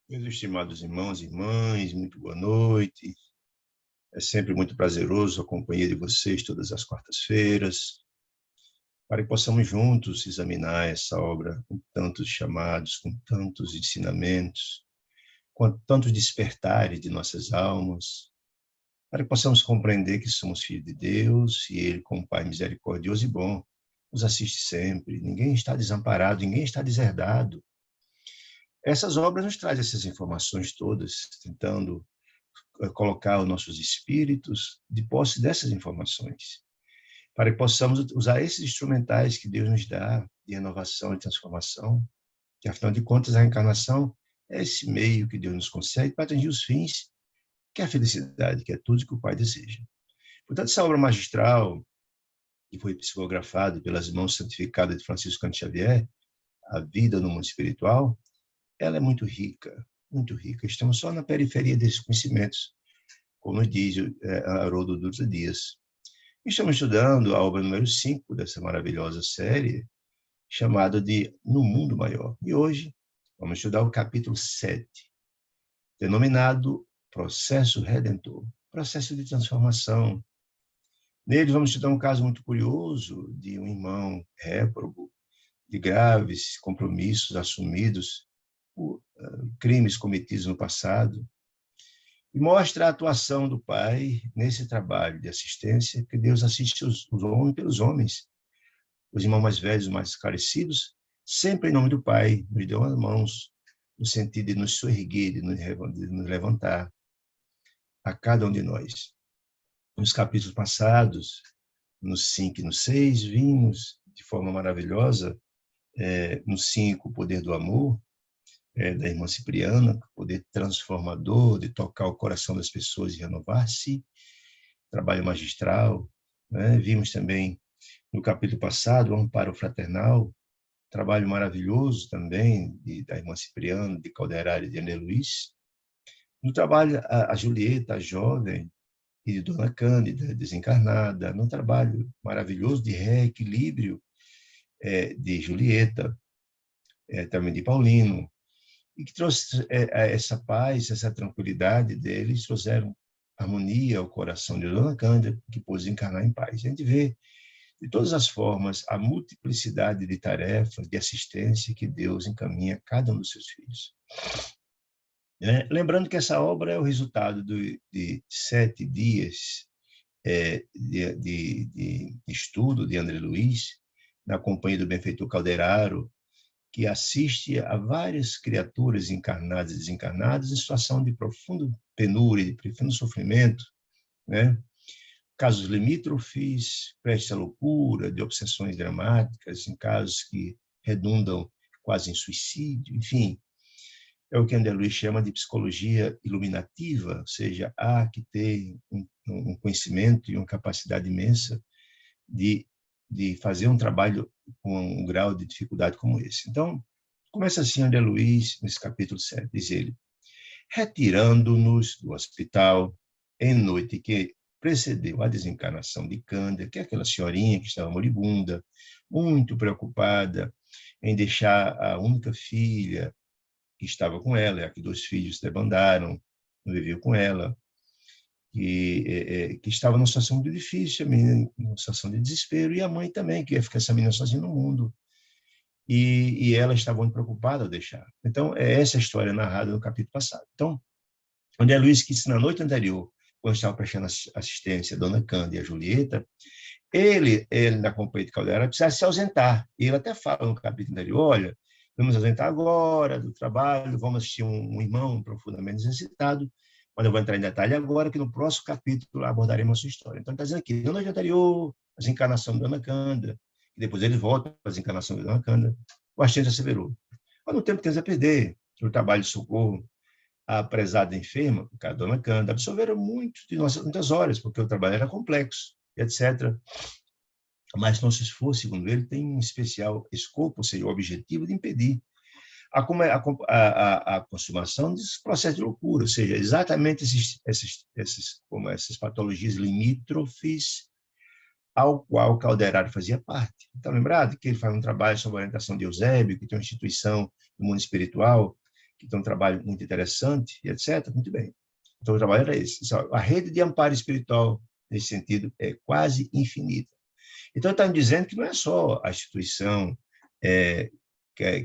Meus estimados irmãos e irmãs, muito boa noite. É sempre muito prazeroso a companhia de vocês todas as quartas-feiras, para que possamos juntos examinar essa obra com tantos chamados, com tantos ensinamentos, com tantos despertares de nossas almas, para que possamos compreender que somos filhos de Deus e Ele, como Pai misericordioso e bom, nos assiste sempre. Ninguém está desamparado, ninguém está deserdado. Essas obras nos trazem essas informações todas, tentando colocar os nossos espíritos de posse dessas informações, para que possamos usar esses instrumentais que Deus nos dá de renovação e transformação, que afinal de contas a reencarnação é esse meio que Deus nos concede para atingir os fins, que é a felicidade, que é tudo que o Pai deseja. Portanto, essa obra magistral, que foi psicografada pelas mãos santificadas de Francisco Cândido Xavier, A Vida no Mundo Espiritual, ela é muito rica, muito rica. Estamos só na periferia desses conhecimentos, como diz Haroldo Dutra Dias. Estamos estudando a obra número 5 dessa maravilhosa série, chamada de No Mundo Maior. E hoje vamos estudar o capítulo 7, denominado Processo Redentor, processo de transformação. Nele vamos estudar um caso muito curioso de um irmão réprobo, de graves compromissos assumidos por crimes cometidos no passado, e mostra a atuação do Pai nesse trabalho de assistência, que Deus assiste os homens pelos homens, os irmãos mais velhos, os mais esclarecidos, sempre em nome do Pai, nos deu as mãos, no sentido de nos soerguer, de nos levantar, a cada um de nós. Nos capítulos passados, no 5 e no 6, vimos de forma maravilhosa, no 5, o poder do amor, da irmã Cipriana, poder transformador, de tocar o coração das pessoas e renovar-se, trabalho magistral. Né? Vimos também, no capítulo passado, o amparo fraternal, trabalho maravilhoso também da irmã Cipriana, de Calderari e de André Luiz. No trabalho, a Julieta, a jovem, e de Dona Cândida, desencarnada, no trabalho maravilhoso de reequilíbrio de Julieta, também de Paulino, e que trouxe essa paz, essa tranquilidade deles, trouxeram harmonia ao coração de Dona Cândida, que pôde encarnar em paz. A gente vê, de todas as formas, a multiplicidade de tarefas, de assistência que Deus encaminha a cada um dos seus filhos. Lembrando que essa obra é o resultado de 7 dias de estudo de André Luiz, na companhia do benfeitor Calderaro, que assiste a várias criaturas encarnadas e desencarnadas em situação de profundo penúria, de profundo sofrimento, né? Casos limítrofes, prestes à loucura, de obsessões dramáticas, em casos que redundam quase em suicídio, enfim. É o que André Luiz chama de psicologia iluminativa, ou seja, há que ter um conhecimento e uma capacidade imensa de fazer um trabalho com um grau de dificuldade como esse. Então, começa assim André Luiz, nesse capítulo 7, diz ele: retirando-nos do hospital em noite que precedeu a desencarnação de Cândida, que é aquela senhorinha que estava moribunda, muito preocupada em deixar a única filha que estava com ela, já que 2 filhos se debandaram, não viviam com ela, que estava numa situação muito difícil, a menina numa situação de desespero, e a mãe também, que ia ficar essa menina sozinha no mundo. E ela estava muito preocupada ao deixar. Então, é essa a história narrada no capítulo passado. Então, André Luiz, que na noite anterior, quando estava prestando assistência a Dona Cândida e a Julieta, ele na companhia de Caldeira, precisava se ausentar. E ele até fala no capítulo anterior: olha, vamos ausentar agora do trabalho, vamos assistir um irmão profundamente necessitado, mas eu vou entrar em detalhe agora, que no próximo capítulo abordaremos a sua história. Então, está dizendo aqui, na noite anterior, a desencarnação de Dona Cândida, e depois ele volta para a desencarnação de Dona Cândida, o assistente asseverou: mas não temos tempo a perder no trabalho de socorro. A prezada enferma, a Dona Cândida, absorveram muitas horas, porque o trabalho era complexo, etc. Mas nosso esforço, segundo ele, tem um especial escopo, ou seja, o objetivo de impedir a consumação desse processo de loucura, ou seja, exatamente essas patologias limítrofes ao qual Calderaro fazia parte. Então, lembrado que ele faz um trabalho sob a orientação de Eusébio, que tem uma instituição no mundo espiritual que tem um trabalho muito interessante, e etc. Muito bem. Então, o trabalho era esse. A rede de amparo espiritual, nesse sentido, é quase infinita. Então, está me dizendo que não é só a instituição que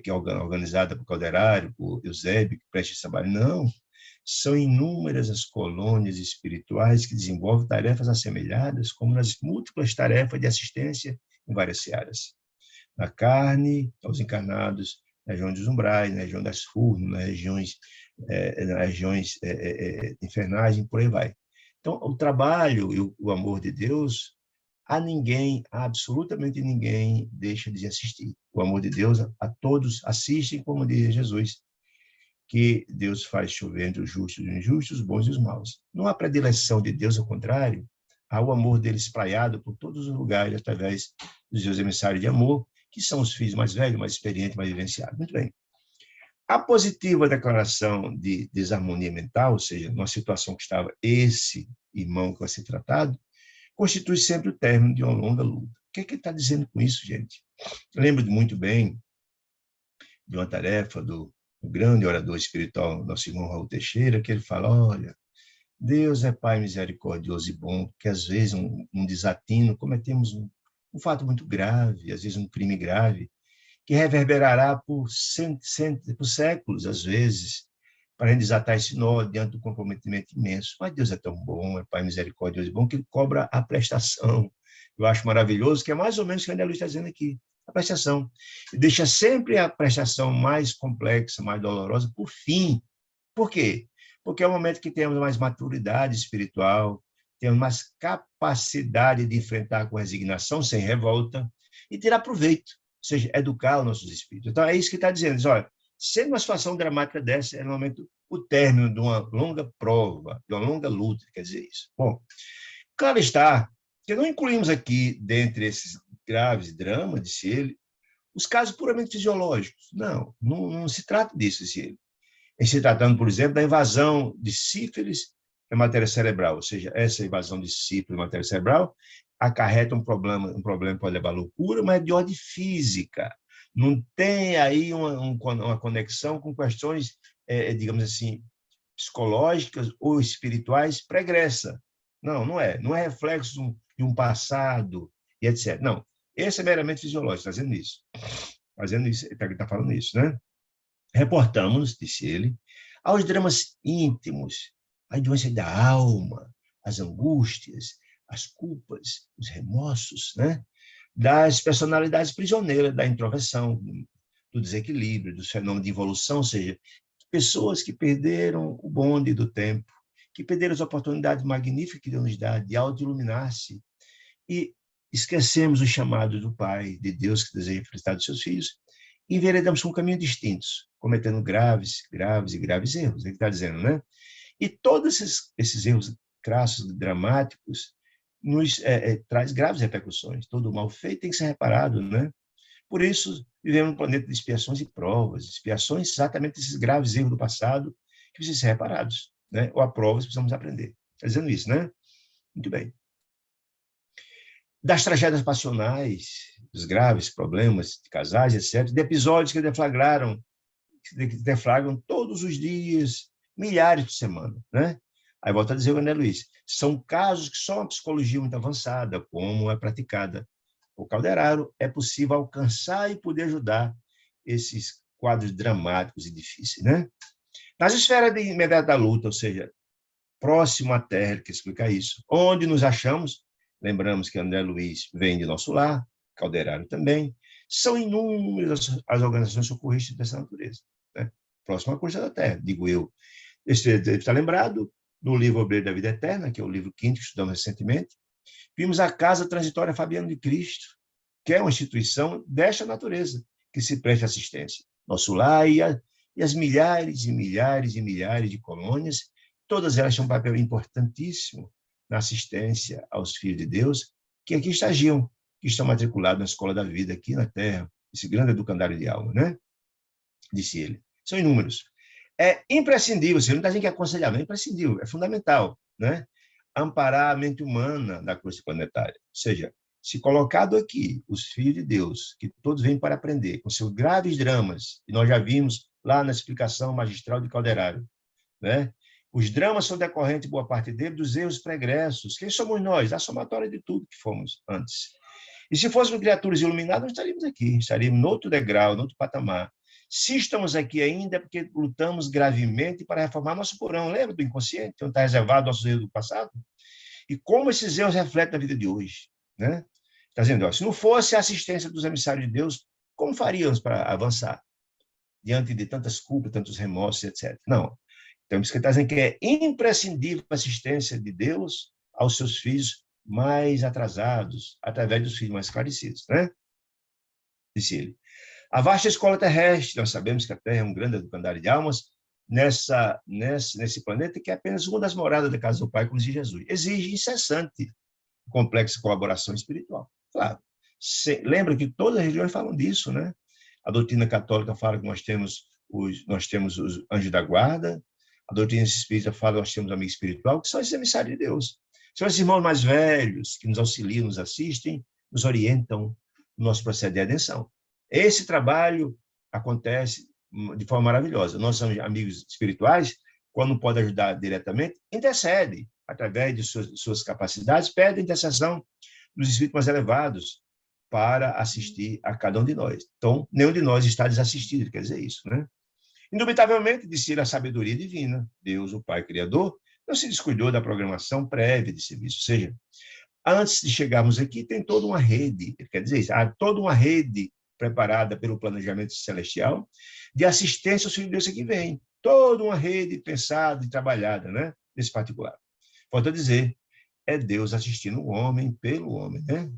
é organizada por Calderário, por Eusébio, que presta esse trabalho. Não. São inúmeras as colônias espirituais que desenvolvem tarefas assemelhadas, como nas múltiplas tarefas de assistência em várias searas. Na carne, aos encarnados, na região dos umbrais, na região das furnas, nas regiões infernais, e por aí vai. Então, o trabalho e o amor de Deus, a ninguém, a absolutamente ninguém, deixa de assistir. O amor de Deus a todos assistem, como diz Jesus, que Deus faz chover entre os justos e os injustos, os bons e os maus. Não há predileção de Deus, ao contrário, há o amor dele espraiado por todos os lugares, através dos seus emissários de amor, que são os filhos mais velhos, mais experientes, mais vivenciados. Muito bem. A positiva declaração de desarmonia mental, ou seja, numa situação que estava esse irmão que vai ser tratado, constitui sempre o término de uma longa luta. O que é que ele está dizendo com isso, gente? Eu lembro muito bem de uma tarefa do grande orador espiritual, nosso irmão Raul Teixeira, que ele fala, olha, Deus é Pai misericordioso e bom, que às vezes um desatino, cometemos um fato muito grave, às vezes um crime grave, que reverberará por séculos, às vezes, para desatar esse nó diante do comprometimento imenso. Mas Deus é tão bom, é Pai misericordioso e bom, que ele cobra a prestação. Eu acho maravilhoso, que é mais ou menos o que a Ana Luísa está dizendo aqui, a prestação. E deixa sempre a prestação mais complexa, mais dolorosa, por fim. Por quê? Porque é o momento que temos mais maturidade espiritual, temos mais capacidade de enfrentar com resignação, sem revolta, e tirar proveito, ou seja, educar os nossos espíritos. Então, é isso que está dizendo. Diz, olha, sendo uma situação dramática dessa, é normalmente o término de uma longa prova, de uma longa luta, quer dizer isso. Bom, claro está que não incluímos aqui, dentre esses graves dramas, disse ele, os casos puramente fisiológicos. Não se trata disso, disse ele. Em se tratando, por exemplo, da invasão de sífilis em matéria cerebral, ou seja, essa invasão de sífilis em matéria cerebral acarreta um problema pode levar à loucura, mas é de ordem física. Não tem aí uma conexão com questões, digamos assim, psicológicas ou espirituais pregressa. Não é. Não é reflexo de um passado e etc. Não. Esse é meramente fisiológico, fazendo isso. Ele está falando isso, né? Reportamos, disse ele, aos dramas íntimos, as doenças da alma, as angústias, as culpas, os remorsos, né? Das personalidades prisioneiras, da introversão, do desequilíbrio, dos fenômenos de involução, ou seja, pessoas que perderam o bonde do tempo, que perderam as oportunidades magníficas que Deus nos dá de auto-iluminar-se e esquecemos o chamado do Pai, de Deus que deseja felicitar dos seus filhos, e enveredamos por um caminho distintos, cometendo graves erros, ele está dizendo, né? E todos esses erros crassos, dramáticos, nos traz graves repercussões. Todo o mal feito tem que ser reparado, né? Por isso, vivemos num planeta de expiações e provas, expiações exatamente esses graves erros do passado que precisam ser reparados, né? Ou a provas precisamos aprender. Está dizendo isso, né? Muito bem. Das tragédias passionais, dos graves problemas de casais, etc., de episódios que deflagram todos os dias, milhares por semana, né? Aí volta a dizer o André Luiz, são casos que só uma psicologia muito avançada, como é praticada por Calderaro, é possível alcançar e poder ajudar esses quadros dramáticos e difíceis, né? Nas esferas de imediata luta, ou seja, próximo à Terra, ele quer explicar isso, onde nos achamos, lembramos que André Luiz vem de nosso lar, Calderaro também, são inúmeras as organizações socorristas dessa natureza, né? Próximo à costa da Terra, digo eu. Está lembrado no livro Obreiro da Vida Eterna, que é o livro quinto que estudamos recentemente, vimos a Casa Transitória Fabiano de Cristo, que é uma instituição desta natureza, que se presta assistência. Nosso lar e as milhares e milhares e milhares de colônias, todas elas têm um papel importantíssimo na assistência aos filhos de Deus, que aqui estagiam, que estão matriculados na Escola da Vida, aqui na Terra, esse grande educandário de alma, né? Disse ele. São inúmeros. É imprescindível, você não está dizendo que é aconselhável, é imprescindível, é fundamental, né? Amparar a mente humana da cruz planetária. Ou seja, se colocado aqui os filhos de Deus, que todos vêm para aprender, com seus graves dramas, e nós já vimos lá na explicação magistral de Calderaro, né? Os dramas são decorrentes, boa parte deles, dos erros pregressos. Quem somos nós? A somatória de tudo que fomos antes. E se fôssemos criaturas iluminadas, nós estaríamos aqui, estaríamos no outro degrau, no outro patamar. Se estamos aqui ainda, é porque lutamos gravemente para reformar nosso porão. Lembra do inconsciente, onde está reservado nossos erros do passado? E como esses erros refletem a vida de hoje, né? Está dizendo, ó, se não fosse a assistência dos emissários de Deus, como faríamos para avançar diante de tantas culpas, tantos remorsos, etc. Não. Então, isso que está dizendo que é imprescindível a assistência de Deus aos seus filhos mais atrasados, através dos filhos mais esclarecidos, né? Disse ele. A vasta escola terrestre, nós sabemos que a Terra é um grande educandário de almas, nesse planeta, que é apenas uma das moradas da casa do Pai, como diz Jesus, exige incessante, complexa colaboração espiritual. Claro. Lembra que todas as religiões falam disso, né? A doutrina católica fala que nós temos os anjos da guarda, a doutrina espírita fala que nós temos amigo espiritual, que são esses emissários de Deus. São esses irmãos mais velhos que nos auxiliam, nos assistem, nos orientam no nosso processo de redenção. Esse trabalho acontece de forma maravilhosa. Nossos amigos espirituais, quando não podem ajudar diretamente, intercedem através de suas capacidades, pedem intercessão dos espíritos mais elevados para assistir a cada um de nós. Então, nenhum de nós está desassistido, quer dizer isso, né? Indubitavelmente, disse a sabedoria divina, Deus, o Pai Criador, não se descuidou da programação prévia de serviço. Ou seja, antes de chegarmos aqui, tem toda uma rede, quer dizer isso, há toda uma rede preparada pelo planejamento celestial de assistência aos filhos de Deus que vem. Toda uma rede pensada e trabalhada, né? Nesse particular. Falta dizer, é Deus assistindo o homem pelo homem, né?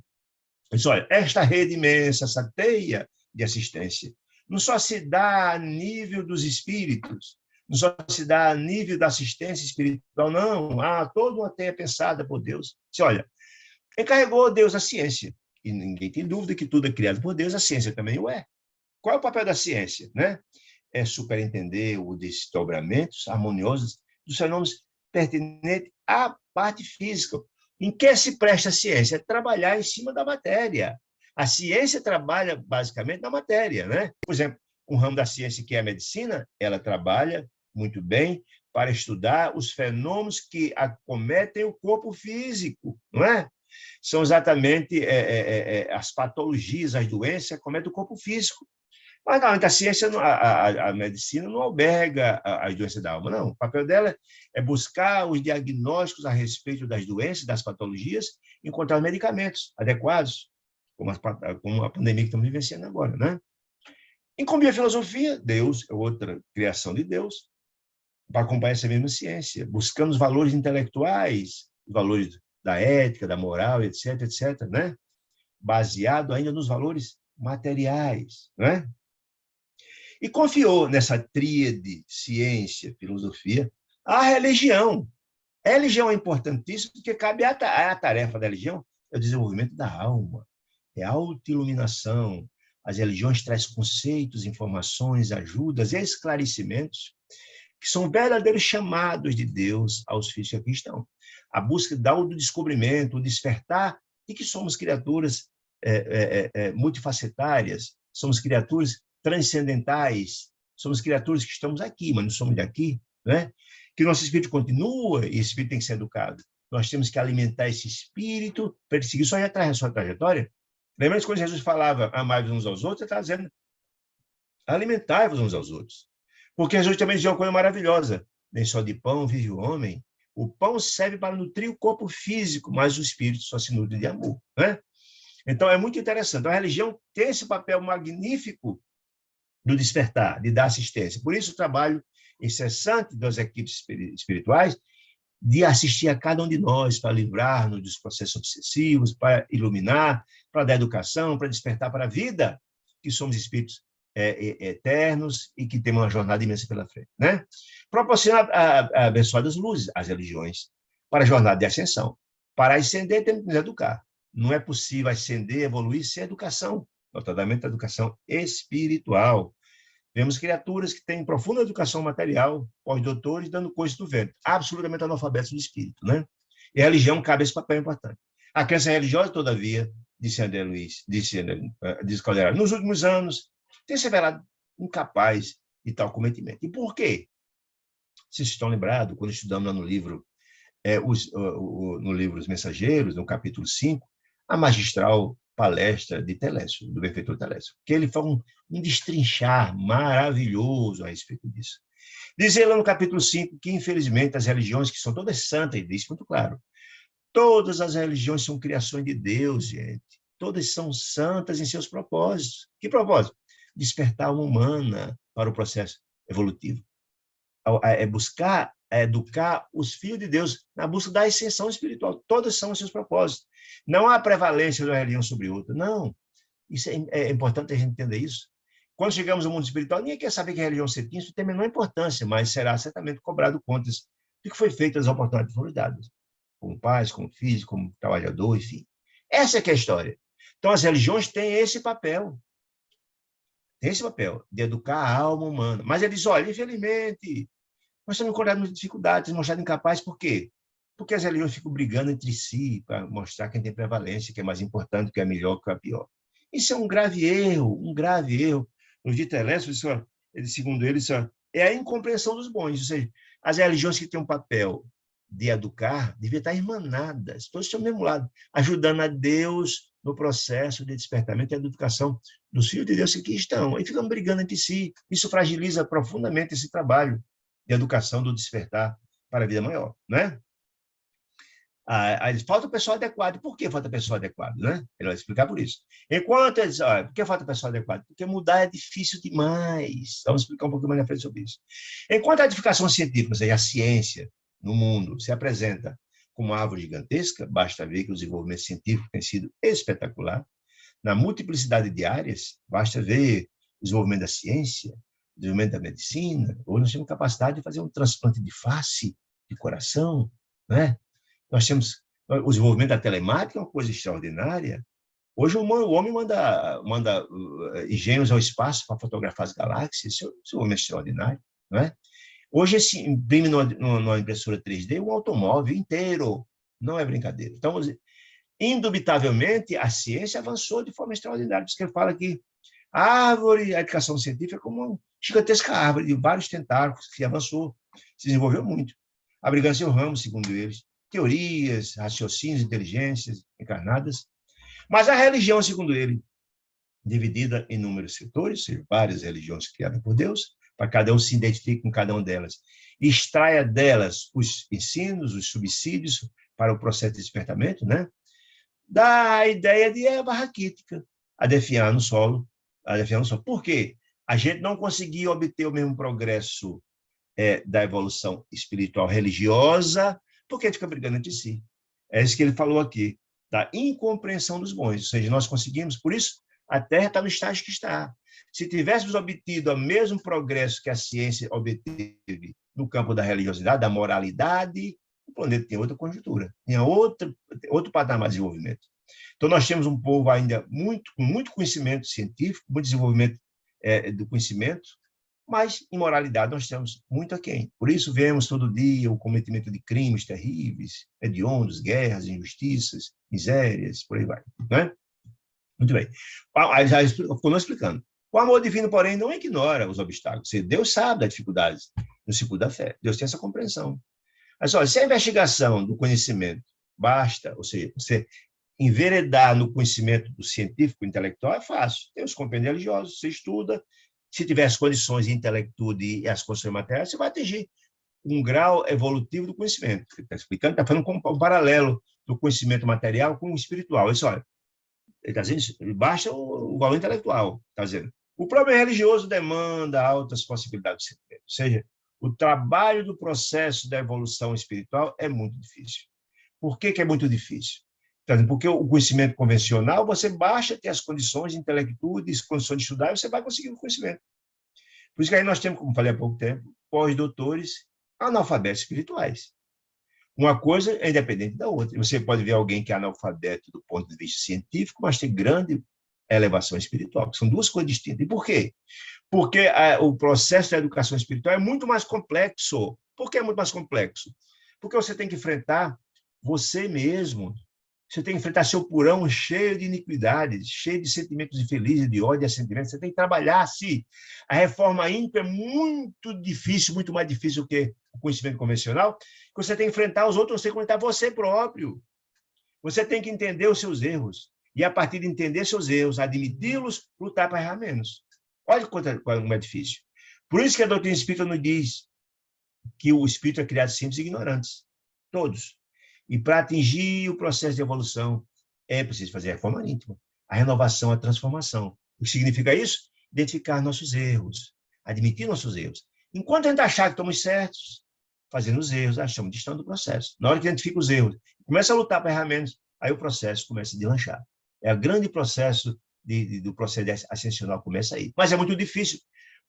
Mas, olha, esta rede imensa, essa teia de assistência, não só se dá a nível dos espíritos, não só se dá a nível da assistência espiritual, não. Há toda uma teia pensada por Deus. Olha, encarregou Deus a ciência, e ninguém tem dúvida que tudo é criado por Deus, a ciência também o é. Qual é o papel da ciência, né? É superentender os desdobramentos harmoniosos dos fenômenos pertinentes à parte física. Em que se presta a ciência? É trabalhar em cima da matéria. A ciência trabalha basicamente na matéria, né? Por exemplo, um ramo da ciência que é a medicina, ela trabalha muito bem para estudar os fenômenos que acometem o corpo físico, não é? São exatamente as patologias, as doenças que acometem o corpo físico. Mas não, a ciência, a medicina não alberga as doenças da alma, não. O papel dela é buscar os diagnósticos a respeito das doenças, das patologias, encontrar medicamentos adequados, como a pandemia que estamos vivenciando agora, né? Incumbe a filosofia, Deus é outra criação de Deus, para acompanhar essa mesma ciência, buscando os valores intelectuais, os valores da ética, da moral, etc., etc., né? Baseado ainda nos valores materiais, né? E confiou nessa tríade, ciência, filosofia, a religião. A religião é importantíssima porque cabe a tarefa da religião é o desenvolvimento da alma, é a autoiluminação. As religiões trazem conceitos, informações, ajudas, esclarecimentos, que são verdadeiros chamados de Deus aos filhos que aqui estão. A busca do autodescobrimento, o despertar de que somos criaturas multifacetárias, somos criaturas transcendentais, somos criaturas que estamos aqui, mas não somos daqui, né? Que nosso espírito continua e esse espírito tem que ser educado. Nós temos que alimentar esse espírito para ele seguir sua trajetória. Lembra-se quando Jesus falava amai-vos uns aos outros, ele está dizendo alimentai-vos uns aos outros. Porque Jesus também dizia uma coisa maravilhosa, nem só de pão vive o homem. O pão serve para nutrir o corpo físico, mas o espírito só se nutre de amor, né? Então, é muito interessante. A religião tem esse papel magnífico do despertar, de dar assistência. Por isso, o trabalho incessante das equipes espirituais de assistir a cada um de nós para livrar-nos dos processos obsessivos, para iluminar, para dar educação, para despertar para a vida, que somos espíritos eternos e que temos uma jornada imensa pela frente, né? Proporciona a abençoadas luzes às religiões para a jornada de ascensão. Para ascender, temos que nos educar. Não é possível ascender, evoluir sem educação, notadamente a educação espiritual. Vemos criaturas que têm profunda educação material, pós-doutores, dando coisas do vento, absolutamente analfabetos do espírito, né? E a religião cabe esse papel importante. A crença religiosa, todavia, disse André Luiz, disse Calderaro, nos últimos anos, tem se revelado incapaz de tal cometimento. E por quê? Vocês estão lembrados, quando estudamos lá no livro, no livro Os Mensageiros, no capítulo 5, a magistral palestra de Telésio, do benfeitor Telésio, que ele faz um destrinchar maravilhoso a respeito disso. Diz ele lá no capítulo 5 que, infelizmente, as religiões, que são todas santas, ele diz muito claro, todas as religiões são criações de Deus, gente. Todas são santas em seus propósitos. Que propósito? Despertar a alma humana para o processo evolutivo. É buscar, educar os filhos de Deus na busca da ascensão espiritual. Todas são os seus propósitos. Não há prevalência de uma religião sobre outra. Não. Isso é importante a gente entender isso. Quando chegamos ao mundo espiritual, ninguém quer saber que a religião você tem, isso tem a menor importância, mas será certamente cobrado contas do que foi feito, as oportunidades que foram dadas. Como pais, como filhos, como trabalhador, enfim. Essa é que é a história. Então, as religiões têm esse papel. Tem esse papel de educar a alma humana. Mas ele diz, olha, infelizmente, nós estamos encontrando muitas dificuldades, mostrado incapazes. Por quê? Porque as religiões ficam brigando entre si para mostrar quem tem prevalência, que é mais importante, que é melhor, que é pior. Isso é um grave erro, um grave erro. No de Telésio, segundo ele, é a incompreensão dos bons. Ou seja, as religiões que têm um papel de educar deviam estar irmanadas, todos estão do mesmo lado, ajudando a Deus no processo de despertamento e educação dos filhos de Deus que aqui estão. E ficam brigando entre si. Isso fragiliza profundamente esse trabalho de educação do despertar para a vida maior, né? Falta o pessoal adequado. Por que falta o pessoal adequado, né? Ele vai explicar por isso. Enquanto ele diz, por que falta o pessoal adequado? Porque mudar é difícil demais. Vamos explicar um pouquinho mais na frente sobre isso. Enquanto a edificação científica, ou seja, a ciência no mundo se apresenta como uma árvore gigantesca, basta ver que o desenvolvimento científico tem sido espetacular. Na multiplicidade de áreas, basta ver o desenvolvimento da ciência, o desenvolvimento da medicina. Hoje nós temos capacidade de fazer um transplante de face, de coração, né? Nós temos o desenvolvimento da telemática, é uma coisa extraordinária. Hoje o homem manda engenhos ao espaço para fotografar as galáxias, isso é um desenvolvimento extraordinário, não é? Hoje, imprime numa impressora 3D um automóvel inteiro. Não é brincadeira. Então, indubitavelmente, a ciência avançou de forma extraordinária. Por isso que ele fala que a educação científica é como uma gigantesca árvore de vários tentáculos que avançou, se desenvolveu muito. Abrigando seu ramo, segundo eles, teorias, raciocínios, inteligências encarnadas. Mas a religião, segundo ele, dividida em inúmeros setores, ou seja, várias religiões criadas por Deus, para cada um se identifique com cada uma delas, e extraia delas os ensinos, os subsídios para o processo de despertamento, né? Dá a ideia de erva raquítica, a definhar no solo. Por quê? A gente não conseguia obter o mesmo progresso da evolução espiritual religiosa, porque a gente fica brigando entre si. É isso que ele falou aqui, da incompreensão dos bons. Ou seja, nós conseguimos, por isso, a Terra está no estágio que está. Se tivéssemos obtido o mesmo progresso que a ciência obteve no campo da religiosidade, da moralidade, o planeta tem outra conjuntura, tinha outro patamar de desenvolvimento. Então, nós temos um povo ainda com muito conhecimento científico, muito desenvolvimento do conhecimento, mas em moralidade nós estamos muito aquém. Por isso, vemos todo dia o cometimento de crimes terríveis, hediondos, guerras, injustiças, misérias, por aí vai. Né? Muito bem. Aí já ficou explicando. O amor divino, porém, não ignora os obstáculos. Deus sabe das dificuldades no ciclo da fé. Deus tem essa compreensão. Mas, olha, se a investigação do conhecimento basta, ou seja, você enveredar no conhecimento do científico, intelectual, é fácil. Tem os compêndios religiosos, você estuda. Se tiver as condições de intelectude e as condições materiais, você vai atingir um grau evolutivo do conhecimento. Ele está explicando, está fazendo um paralelo do conhecimento material com o espiritual. Isso, olha, ele está dizendo, basta o valor intelectual, está dizendo. O problema religioso demanda altas possibilidades de sentimento. Ou seja, o trabalho do processo da evolução espiritual é muito difícil. Por que é muito difícil? Porque o conhecimento convencional, você basta ter as condições de intelectude, as condições de estudar, e você vai conseguir o conhecimento. Por isso que aí nós temos, como falei há pouco tempo, pós-doutores analfabetos espirituais. Uma coisa é independente da outra. Você pode ver alguém que é analfabeto do ponto de vista científico, mas tem grande elevação espiritual. São duas coisas distintas. E por quê? Porque o processo da educação espiritual é muito mais complexo. Por que é muito mais complexo? Porque você tem que enfrentar você mesmo. Você tem que enfrentar seu porão cheio de iniquidades, cheio de sentimentos infelizes, de ódio e ressentimentos. Você tem que trabalhar-se. A reforma ímpia é muito difícil, muito mais difícil que o conhecimento convencional, que você tem que enfrentar os outros, você tem que enfrentar você próprio. Você tem que entender os seus erros. E, a partir de entender seus erros, admiti-los, lutar para errar menos. Olha como é difícil. Por isso que a doutrina espírita nos diz que o espírito é criado simples e ignorantes. Todos. E para atingir o processo de evolução, é preciso fazer a reforma íntima, a renovação, a transformação. O que significa isso? Identificar nossos erros, admitir nossos erros. Enquanto a gente achar que estamos certos, fazendo os erros, achamos distante do processo. Na hora que identifica os erros, começa a lutar para errar menos, aí o processo começa a deslanchar. É o grande processo do processo ascensional, começa aí. Mas é muito difícil,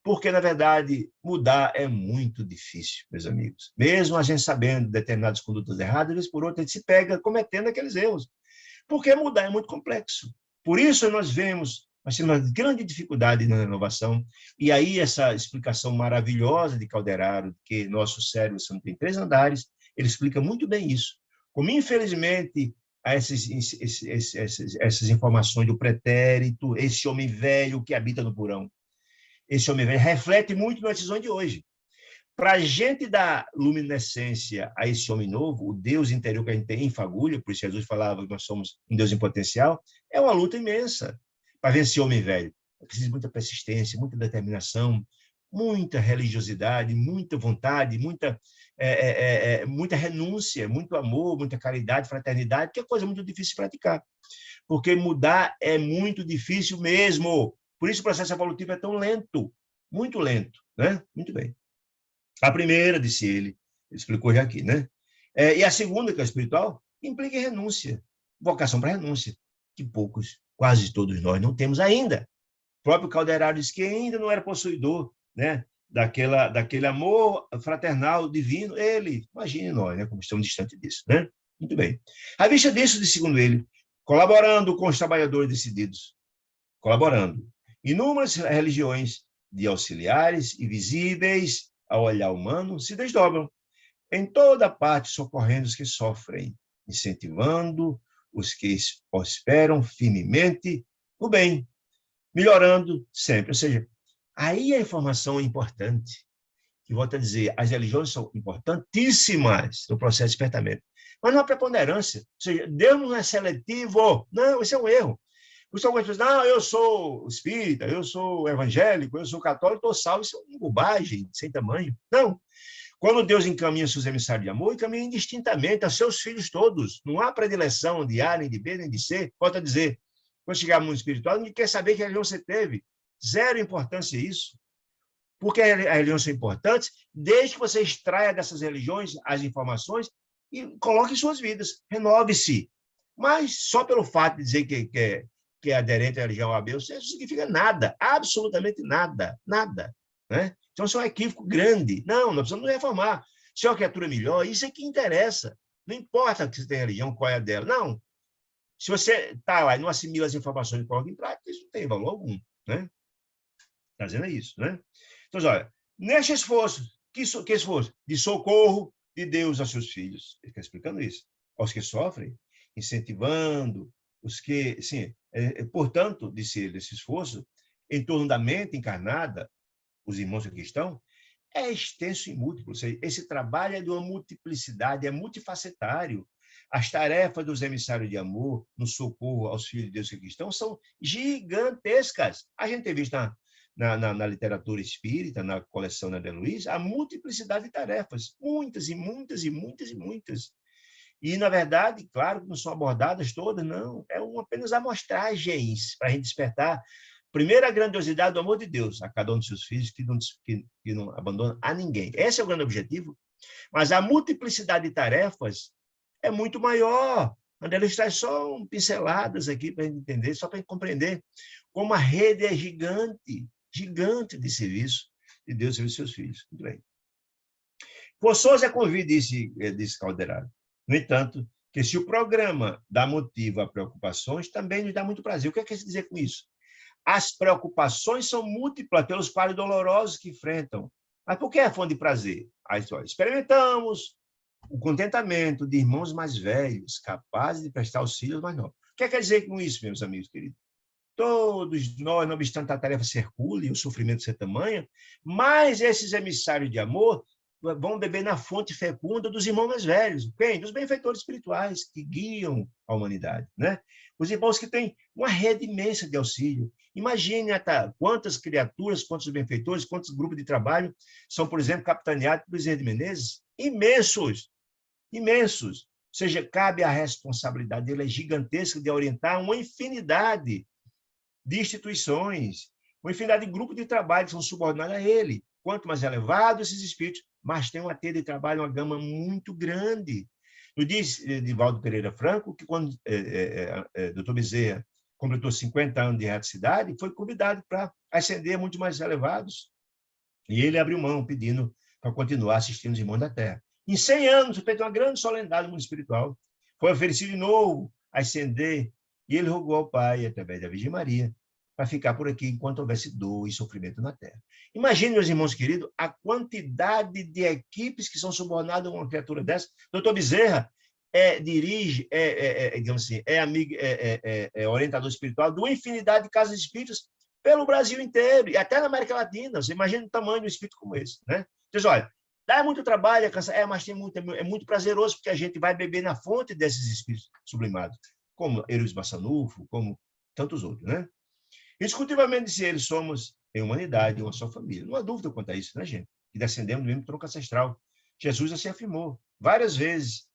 porque, na verdade, mudar é muito difícil, meus amigos. Mesmo a gente sabendo determinadas condutas erradas, vez por outra, a gente se pega cometendo aqueles erros. Porque mudar é muito complexo. Por isso, nós temos uma grande dificuldade na renovação. E aí, essa explicação maravilhosa de Calderaro, que nosso cérebro tem 3 andares, ele explica muito bem isso. Como, infelizmente, essas informações do pretérito, esse homem velho que habita no porão, esse homem velho reflete muito nas decisões de hoje. Para a gente dar luminescência a esse homem novo, o Deus interior que a gente tem em fagulha, por isso Jesus falava que nós somos um Deus em potencial, é uma luta imensa para vencer o homem velho. É preciso muita persistência, muita determinação, muita religiosidade, muita vontade, muita renúncia, muito amor, muita caridade, fraternidade, que é coisa muito difícil de praticar. Porque mudar é muito difícil mesmo. Por isso o processo evolutivo é tão lento, muito lento, né? Muito bem. A primeira, disse ele explicou já aqui, né? E a segunda, que é a espiritual, implica em renúncia, vocação para renúncia, que poucos, quase todos nós, não temos ainda. O próprio Calderaro disse que ainda não era possuidor, né? Daquele amor fraternal, divino. Ele, imagine nós, né? Como estamos distantes disso, né? Muito bem. À vista disso, segundo ele, colaborando com os trabalhadores decididos, colaborando. Inúmeras religiões de auxiliares e visíveis ao olhar humano se desdobram em toda parte, socorrendo os que sofrem, incentivando os que prosperam firmemente o bem, melhorando sempre. Ou seja, aí a informação é importante, que volto a dizer, as religiões são importantíssimas no processo de despertamento, mas não há preponderância. Ou seja, Deus não é seletivo. Não, isso é um erro. Por algumas pessoas, não, eu sou espírita, eu sou evangélico, eu sou católico, estou salvo. Isso é uma bobagem sem tamanho. Não. Quando Deus encaminha seus emissários de amor, encaminha indistintamente a seus filhos todos. Não há predileção de A, nem de B, nem de C. Volto a dizer, quando chegar ao mundo espiritual, ninguém quer saber que religião você teve. Zero importância isso. Porque as religiões são importantes, desde que você extraia dessas religiões as informações e coloque em suas vidas. Renove-se. Mas só pelo fato de dizer que é aderente à religião A, B ou C, isso significa nada, absolutamente nada, nada. Né? Então, isso é um equívoco grande. Não, nós precisamos nos reformar. Se é uma criatura melhor, isso é que interessa. Não importa que você tem religião, qual é a dela. Não. Se você está lá e não assimila as informações e coloca em prática, isso não tem valor algum. Né? Está dizendo isso. Né? Então, olha, neste esforço, que esforço? De socorro de Deus aos seus filhos. Ele está explicando isso. Aos que sofrem, incentivando os que, sim, portanto, disse ele, esse esforço em torno da mente encarnada, os irmãos que aqui estão, é extenso e múltiplo. Esse trabalho é de uma multiplicidade, é multifacetário. As tarefas dos emissários de amor no socorro aos filhos de Deus que aqui estão são gigantescas. A gente tem visto na literatura espírita, na coleção da André Luiz, a multiplicidade de tarefas, muitas e muitas e muitas e muitas. E, na verdade, claro que não são abordadas todas, não. É apenas amostragens para a gente despertar. Primeiro, a grandiosidade do amor de Deus a cada um dos seus filhos, que não abandona a ninguém. Esse é o grande objetivo. Mas a multiplicidade de tarefas é muito maior. André Luiz traz só pinceladas aqui para a gente entender, só para a gente compreender como a rede é gigante, gigante de serviço de Deus e seus filhos. Muito bem. Forçoso é convite, disse Calderaro. No entanto, que se o programa dá motivo a preocupações, também nos dá muito prazer. O que é que quer dizer com isso? As preocupações são múltiplas pelos quadros dolorosos que enfrentam. Mas por que é fonte de prazer? Aí, experimentamos o contentamento de irmãos mais velhos, capazes de prestar auxílio aos mais novos. O que quer dizer com isso, meus amigos queridos? Todos nós, não obstante a tarefa ser hercúlea e o sofrimento ser tamanho, mas esses emissários de amor vão beber na fonte fecunda dos irmãos mais velhos. Quem? Dos benfeitores espirituais que guiam a humanidade, né? Os irmãos que têm uma rede imensa de auxílio. Imagine quantas criaturas, quantos benfeitores, quantos grupos de trabalho são, por exemplo, capitaneados por Bezerra de Menezes? Imensos, imensos. Ou seja, cabe a responsabilidade dele é gigantesca de orientar uma infinidade de instituições, uma infinidade de grupos de trabalho que são subordinados a ele. Quanto mais elevado esses espíritos, mais tem uma teia de trabalho, uma gama muito grande. Eu disse, Divaldo Pereira Franco, que quando Dr. Bezerra completou 50 anos de erraticidade, foi convidado para ascender a muito mais elevados. E ele abriu mão, pedindo para continuar assistindo os irmãos da Terra. Em 100 anos, foi feita uma grande solenidade no mundo espiritual. Foi oferecido de novo a ascender, e ele rogou ao Pai, através da Virgem Maria, para ficar por aqui enquanto houvesse dor e sofrimento na Terra. Imagine, meus irmãos queridos, a quantidade de equipes que são subornadas a uma criatura dessa. Doutor Bezerra dirige, digamos assim, amigo, orientador espiritual de uma infinidade de casas espíritas pelo Brasil inteiro e até na América Latina. Você imagina o tamanho do espírito como esse, né? Diz, olha, dá muito trabalho, mas é muito prazeroso, porque a gente vai beber na fonte desses espíritos sublimados, como Eros Bassanufo, como tantos outros, né? Indiscutivelmente, se eles somos, em humanidade, uma só família. Não há dúvida quanto a isso, né, gente? Que descendemos do mesmo tronco ancestral. Jesus assim afirmou várias vezes,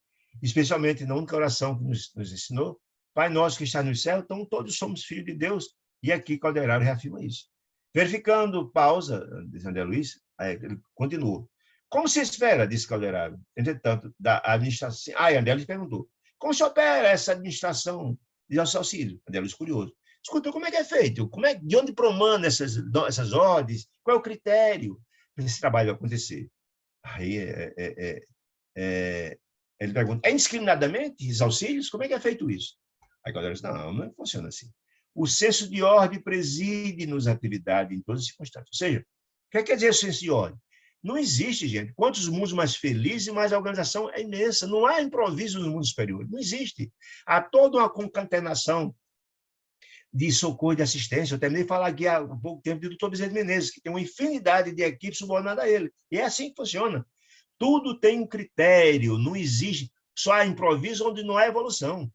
especialmente na única oração que nos ensinou: Pai nosso que está no céu, então todos somos filhos de Deus. E aqui Calderaro reafirma isso. Verificando, pausa, diz André Luiz, ele continua. Como se espera, disse Calderaro, entretanto, da administração... André Luiz perguntou, como se opera essa administração de nosso auxílio? André Luiz curioso. Escuta, como é que é feito? De onde promana essas ordens? Qual é o critério para esse trabalho acontecer? Aí ele pergunta, indiscriminadamente, esses auxílios? Como é que é feito isso? Aí Calderaro diz, não funciona assim. O senso de ordem preside-nos a atividade em todas as circunstâncias. Ou seja, o que quer dizer o senso de ordem? Não existe, gente. Quantos mundos mais felizes, mais a organização é imensa. Não há improviso no mundo superior. Não existe. Há toda uma concatenação de socorro e de assistência. Eu terminei de falar aqui há pouco tempo do Dr. Bezerra de Menezes, que tem uma infinidade de equipes subordinadas a ele. E é assim que funciona. Tudo tem um critério. Não existe só há improviso onde não há evolução.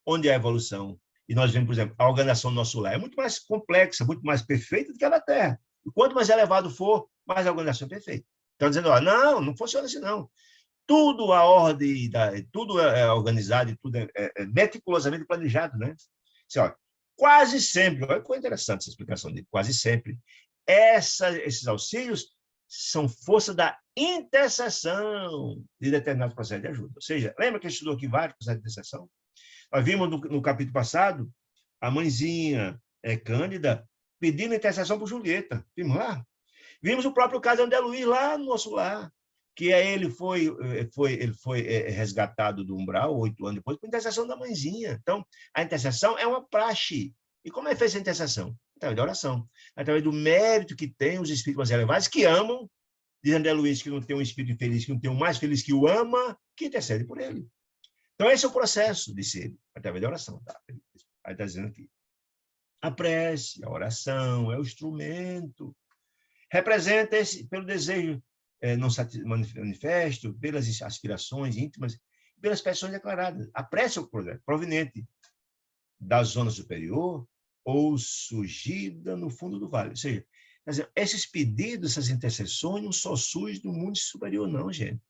Onde há evolução, e nós vemos, por exemplo, a organização do nosso lar é muito mais complexa, muito mais perfeita do que a da Terra. E quanto mais elevado for, mais a organização é perfeita. Estão dizendo, não funciona assim, não. Tudo a ordem, tudo é organizado e tudo é meticulosamente planejado, né? Assim, quase sempre, olha que interessante essa explicação dele, quase sempre, esses auxílios são força da intercessão de determinados processos de ajuda. Ou seja, lembra que a gente estudou aqui vários processos de intercessão? Nós vimos no capítulo passado a mãezinha Cândida pedindo intercessão por Julieta. Vimos lá? Vimos o próprio caso de André Luiz lá no nosso lar, que ele foi resgatado do umbral 8 anos depois por intercessão da mãezinha. Então, a intercessão é uma praxe. E como é feita essa intercessão? Através da oração. Através do mérito que tem os espíritos mais elevados, que amam, diz André Luiz, que não tem um espírito infeliz, que não tem um mais feliz que o ama, que intercede por ele. Então, esse é o processo, disse ele, através da oração. Tá? Aí está dizendo aqui. A prece, a oração, é o instrumento. Representa pelo desejo não manifesto, pelas aspirações íntimas, pelas petições declaradas. A prece é o proveniente da zona superior ou surgida no fundo do vale. Ou seja, quer dizer, esses pedidos, essas intercessões não só surgem do mundo superior, não, gente.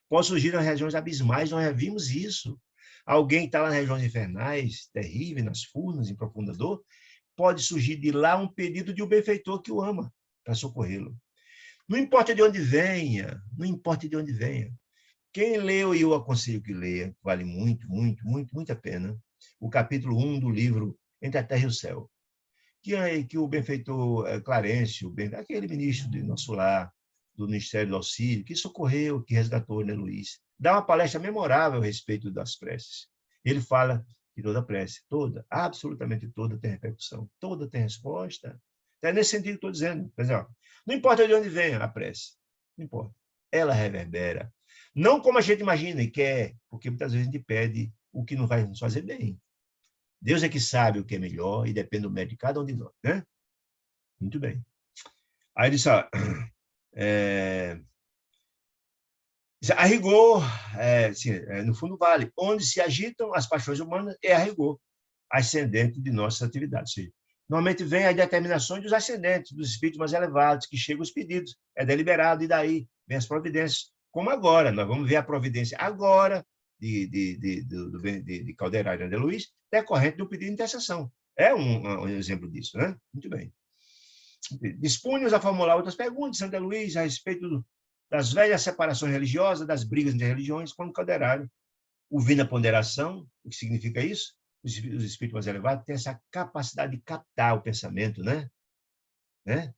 Pode surgir nas regiões abismais, nós já vimos isso. Alguém que está lá nas regiões infernais, terríveis, nas furnas, em profunda dor, pode surgir de lá um pedido de um benfeitor que o ama, para socorrê-lo. Não importa de onde venha, não importa de onde venha. Quem leu, e eu aconselho que leia, vale muito, muito, muito, muito a pena, o capítulo 1 do livro Entre a Terra e o Céu, que o benfeitor Clarencio, aquele ministro de nosso lar, do Ministério do Auxílio, que socorreu, que resgatou André Luiz, dá uma palestra memorável a respeito das preces. Ele fala que toda prece, toda, absolutamente toda tem repercussão, toda tem resposta. É nesse sentido que estou dizendo. Por exemplo, não importa de onde venha a prece, não importa. Ela reverbera. Não como a gente imagina e quer, porque muitas vezes a gente pede o que não vai nos fazer bem. Deus é que sabe o que é melhor e depende do mérito de cada um de nós, né? Muito bem. Aí ele disse, a rigor, no fundo vale, onde se agitam as paixões humanas é a rigor, ascendente de nossas atividades. Ou seja, normalmente vem as determinações dos ascendentes, dos espíritos mais elevados, que chegam os pedidos, é deliberado, e daí vem as providências. Como agora, nós vamos ver a providência agora de Calderaro e André Luiz, decorrente do pedido de intercessão. É um exemplo disso, né? Muito bem. Dispunhamos a formular outras perguntas, André Luiz, a respeito das velhas separações religiosas, das brigas entre religiões, quando Calderaro, ouvindo a ponderação, o que significa isso? Os espíritos mais elevados têm essa capacidade de captar o pensamento, né?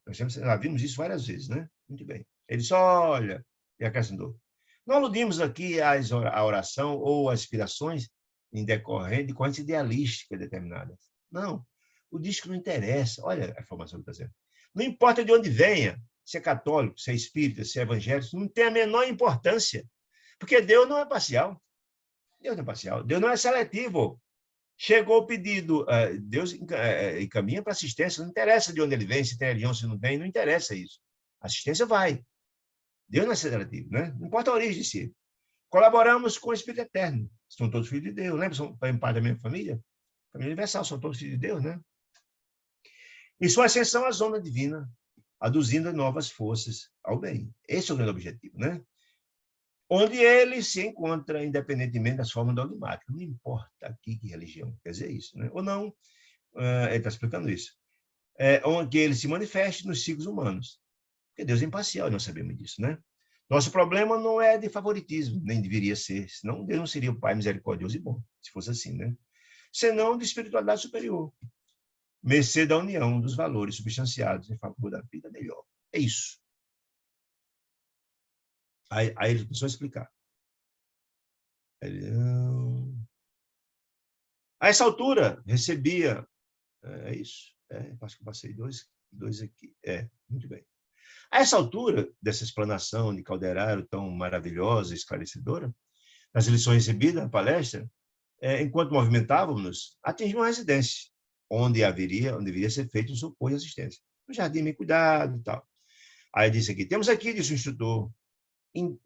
Nós já vimos isso várias vezes, né? Muito bem. Ele só olha e acrescentou. Não aludimos aqui à oração ou às inspirações em decorrente de correntes idealísticas determinadas. Não. O disco não interessa. Olha a informação que está dizendo. Não importa de onde venha, se é católico, se é espírita, se é evangélico, não tem a menor importância. Porque Deus não é parcial. Deus não é parcial. Deus não é seletivo. Chegou o pedido, Deus encaminha para assistência, não interessa de onde ele vem, se tem religião, se não tem, não interessa isso. A assistência vai. Deus não é seletivo, né? Não importa a origem de si. Colaboramos com o Espírito Eterno. São todos filhos de Deus. Lembra? São parte da mesma família? Família universal, são todos filhos de Deus, né? E sua ascensão à zona divina, aduzindo novas forças ao bem. Esse é o grande objetivo, né? Onde ele se encontra, independentemente das formas dogmáticas. Não importa aqui que religião quer dizer isso, né? Ou não, ele está explicando isso. Onde ele se manifeste nos ciclos humanos. Porque Deus é imparcial, nós sabemos disso, né? Nosso problema não é de favoritismo, nem deveria ser, senão Deus não seria o Pai misericordioso e bom, se fosse assim, né? Senão de espiritualidade superior, mercê da união dos valores substanciados em favor da vida melhor. É isso. Aí ele começou a explicar. A essa altura, recebia... É isso? Acho que eu passei dois aqui. Muito bem. A essa altura dessa explanação de Calderaro tão maravilhosa e esclarecedora, nas lições recebidas na palestra, enquanto movimentávamos-nos, atingimos uma residência, onde deveria ser feito o socorro e assistência. Um jardim bem cuidado e tal. Aí disse aqui, temos aqui, disse o instrutor, um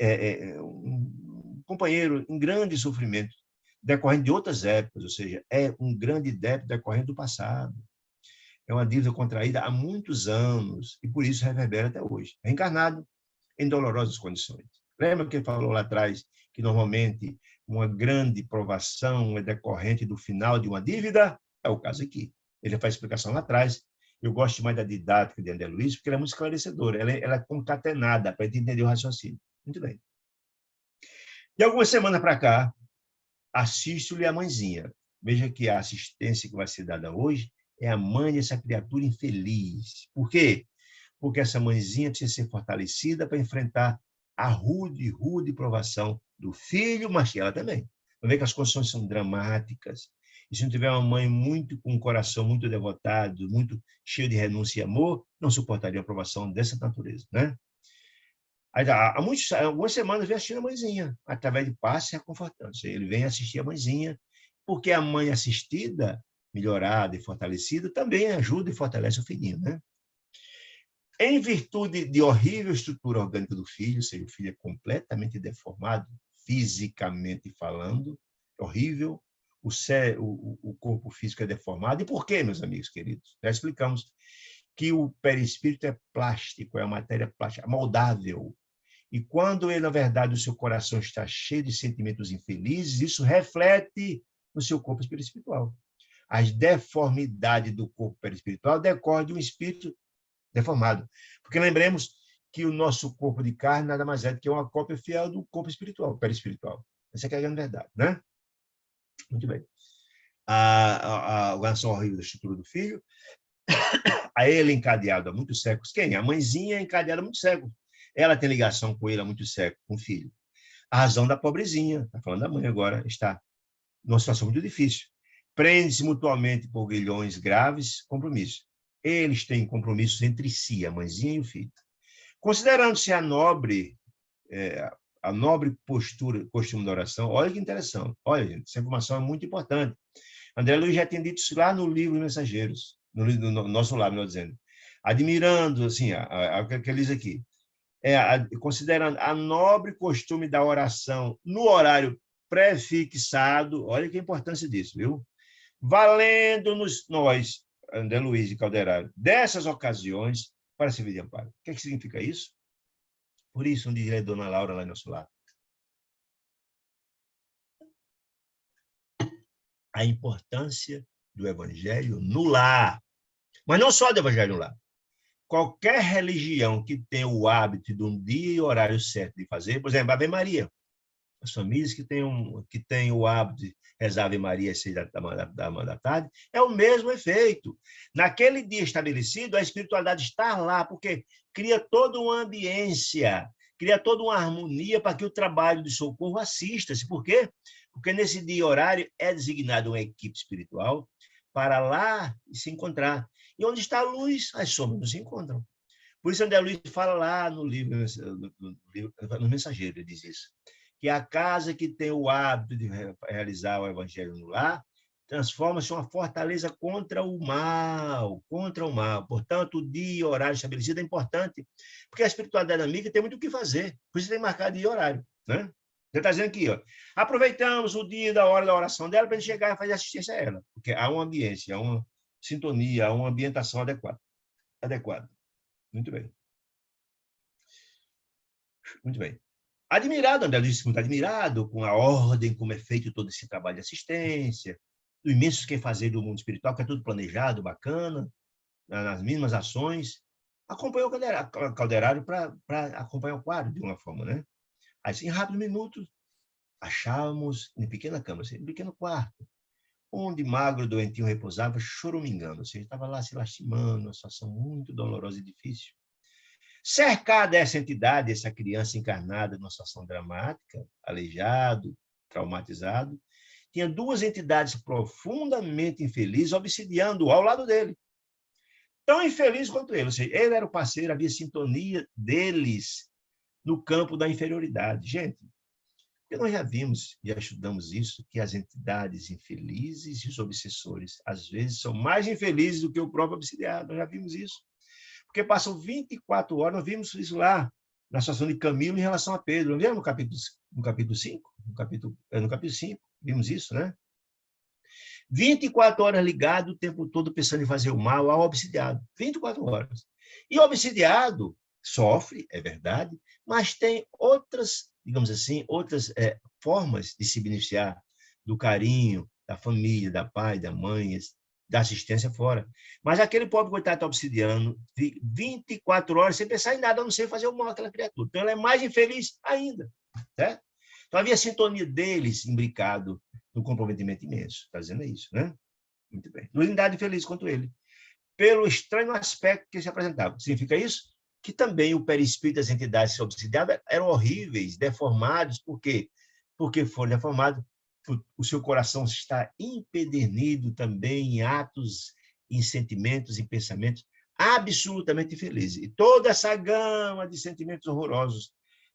companheiro em grande sofrimento, decorrente de outras épocas, ou seja, é um grande débito decorrente do passado. É uma dívida contraída há muitos anos e por isso reverbera até hoje. Reencarnado em dolorosas condições. Lembra que ele falou lá atrás que normalmente uma grande provação é decorrente do final de uma dívida? É o caso aqui. Ele faz explicação lá atrás. Eu gosto mais da didática de André Luiz porque ela é muito esclarecedora. Ela é concatenada para a gente entender o raciocínio. Muito bem. De algumas semanas para cá, assisto-lhe a mãezinha. Veja que a assistência que vai ser dada hoje é a mãe dessa criatura infeliz. Por quê? Porque essa mãezinha precisa ser fortalecida para enfrentar a rude provação do filho, mas ela também. Você vê que as condições são dramáticas. E se não tiver uma mãe com um coração muito devotado, muito cheio de renúncia e amor, não suportaria a provação dessa natureza, né? Há algumas semanas vem assistindo a mãezinha, através de passe e reconfortante. Ele vem assistir a mãezinha, porque a mãe assistida, melhorada e fortalecida, também ajuda e fortalece o filhinho, né? Em virtude de horrível estrutura orgânica do filho, ou seja, o filho é completamente deformado, fisicamente falando, horrível, o corpo físico é deformado. E por quê, meus amigos queridos? Já explicamos que o perispírito é plástico, é uma matéria plástica, moldável. E quando, na verdade, o seu coração está cheio de sentimentos infelizes, isso reflete no seu corpo perispiritual. As deformidades do corpo perispiritual decorrem de um espírito deformado. Porque lembremos que o nosso corpo de carne nada mais é do que uma cópia fiel do corpo espiritual, perispiritual. Essa é a grande verdade, né? Muito bem. A organização horrível da estrutura do filho, a ele encadeado há muitos séculos. Quem? A mãezinha é encadeada há muitos séculos. Ela tem ligação com ele há muitos séculos, com o filho. A razão da pobrezinha, está falando da mãe agora, está numa situação muito difícil. Prende-se mutuamente por grilhões graves, compromissos. Eles têm compromissos entre si, a mãezinha e o filho. Considerando-se a nobre, a nobre postura, costume da oração. Olha que interessante. Olha, gente, essa informação é muito importante. André Luiz já tem dito isso lá no livro Mensageiros, no nosso lado, melhor dizendo. Admirando, assim, o que ele diz aqui, considerando a nobre costume da oração no horário pré-fixado, olha que importância disso, viu? Valendo-nos nós, André Luiz de Calderaro, dessas ocasiões para servir de amparo. O que significa isso? Por isso, onde é Dona Laura lá no nosso lado. A importância do evangelho no lar. Mas não só do evangelho no lar. Qualquer religião que tenha o hábito de um dia e horário certo de fazer, por exemplo, a Ave Maria. As famílias que têm o hábito de rezar Ave Maria às 6 da tarde, é o mesmo efeito. Naquele dia estabelecido, a espiritualidade está lá, porque cria toda uma ambiência, cria toda uma harmonia para que o trabalho de socorro assista-se. Por quê? Porque nesse dia e horário é designada uma equipe espiritual para lá se encontrar. E onde está a luz, as sombras não se encontram. Por isso, André Luiz fala lá no livro, no Mensageiro, ele diz isso, que a casa que tem o hábito de realizar o evangelho no lar transforma-se em uma fortaleza contra o mal, contra o mal. Portanto, o dia e horário estabelecido é importante, porque a espiritualidade amiga tem muito o que fazer, por isso tem marcado dia e horário, né? Você está dizendo aqui, ó, aproveitamos o dia da hora da oração dela para a gente chegar e fazer assistência a ela, porque há uma ambiência, há uma sintonia, há uma ambientação adequada. Muito bem. Muito bem. Admirado, André Luiz, muito admirado com a ordem, como é feito todo esse trabalho de assistência, do imenso que fazer do mundo espiritual, que é tudo planejado, bacana, nas mínimas ações. Acompanhou o Calderaro para acompanhar o quadro, de uma forma, né? Aí, em rápidos minutos, achávamos em pequena cama, assim, em pequeno quarto, onde magro doentinho repousava, choramingando, ou seja, estava lá se lastimando, uma situação muito dolorosa e difícil. Cercada dessa entidade, essa criança encarnada numa situação dramática, aleijado, traumatizado, tinha duas entidades profundamente infelizes obsidiando ao lado dele. Tão infeliz quanto ele. Ou seja, ele era o parceiro, havia sintonia deles no campo da inferioridade. Gente, porque nós já vimos e estudamos isso, que as entidades infelizes e os obsessores, às vezes, são mais infelizes do que o próprio obsidiado. Nós já vimos isso. Porque passam 24 horas, nós vimos isso lá, na situação de Camilo em relação a Pedro. Não vimos no capítulo 5? No capítulo 5, vimos isso, né? 24 horas ligado o tempo todo pensando em fazer o mal ao obsidiado. 24 horas. E o obsidiado sofre, é verdade, mas tem outras, digamos assim, outras formas de se beneficiar do carinho da família, da pai, da mãe, da assistência fora. Mas aquele pobre coitado está obsidiando 24 horas sem pensar em nada, a não ser fazer o mal àquela criatura. Então, ela é mais infeliz ainda. Certo? Então, havia sintonia deles imbricado no comprometimento imenso. Está dizendo isso, né? Muito bem. Unidade feliz quanto ele. Pelo estranho aspecto que se apresentava. Significa isso? Que também o perispírito das entidades obsidiadas eram horríveis, deformados. Por quê? Porque foram deformados. O seu coração está empedernido também em atos, em sentimentos, em pensamentos absolutamente infelizes. E toda essa gama de sentimentos horrorosos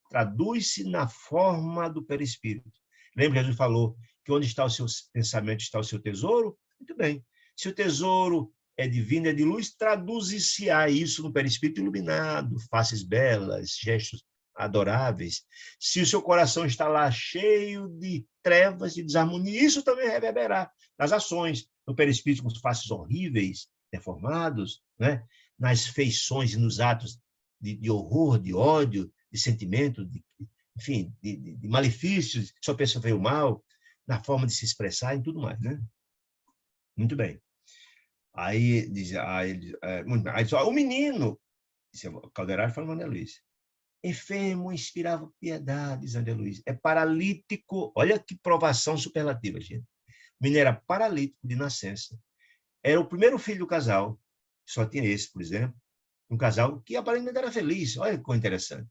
traduz-se na forma do perispírito. Lembra que Jesus falou que onde está o seu pensamento está o seu tesouro? Muito bem. Se o tesouro é divino, é de luz, traduz-se-á isso no perispírito iluminado, faces belas, gestos adoráveis. Se o seu coração está lá cheio de trevas, de desarmonia, isso também reverberará nas ações, no perispírito com os faces horríveis, deformados, né? Nas feições e nos atos de horror, de ódio, de sentimento, enfim, de malefícios, só pensa ver o mal, na forma de se expressar e tudo mais, né? Muito bem. Aí diz, o menino, o Calderaro falando, André Luiz, enfermo, inspirava piedade, diz André Luiz, é paralítico, olha que provação superlativa, gente. O menino era paralítico de nascença, era o primeiro filho do casal, só tinha esse, por exemplo, um casal que aparentemente era feliz, olha que coisa interessante.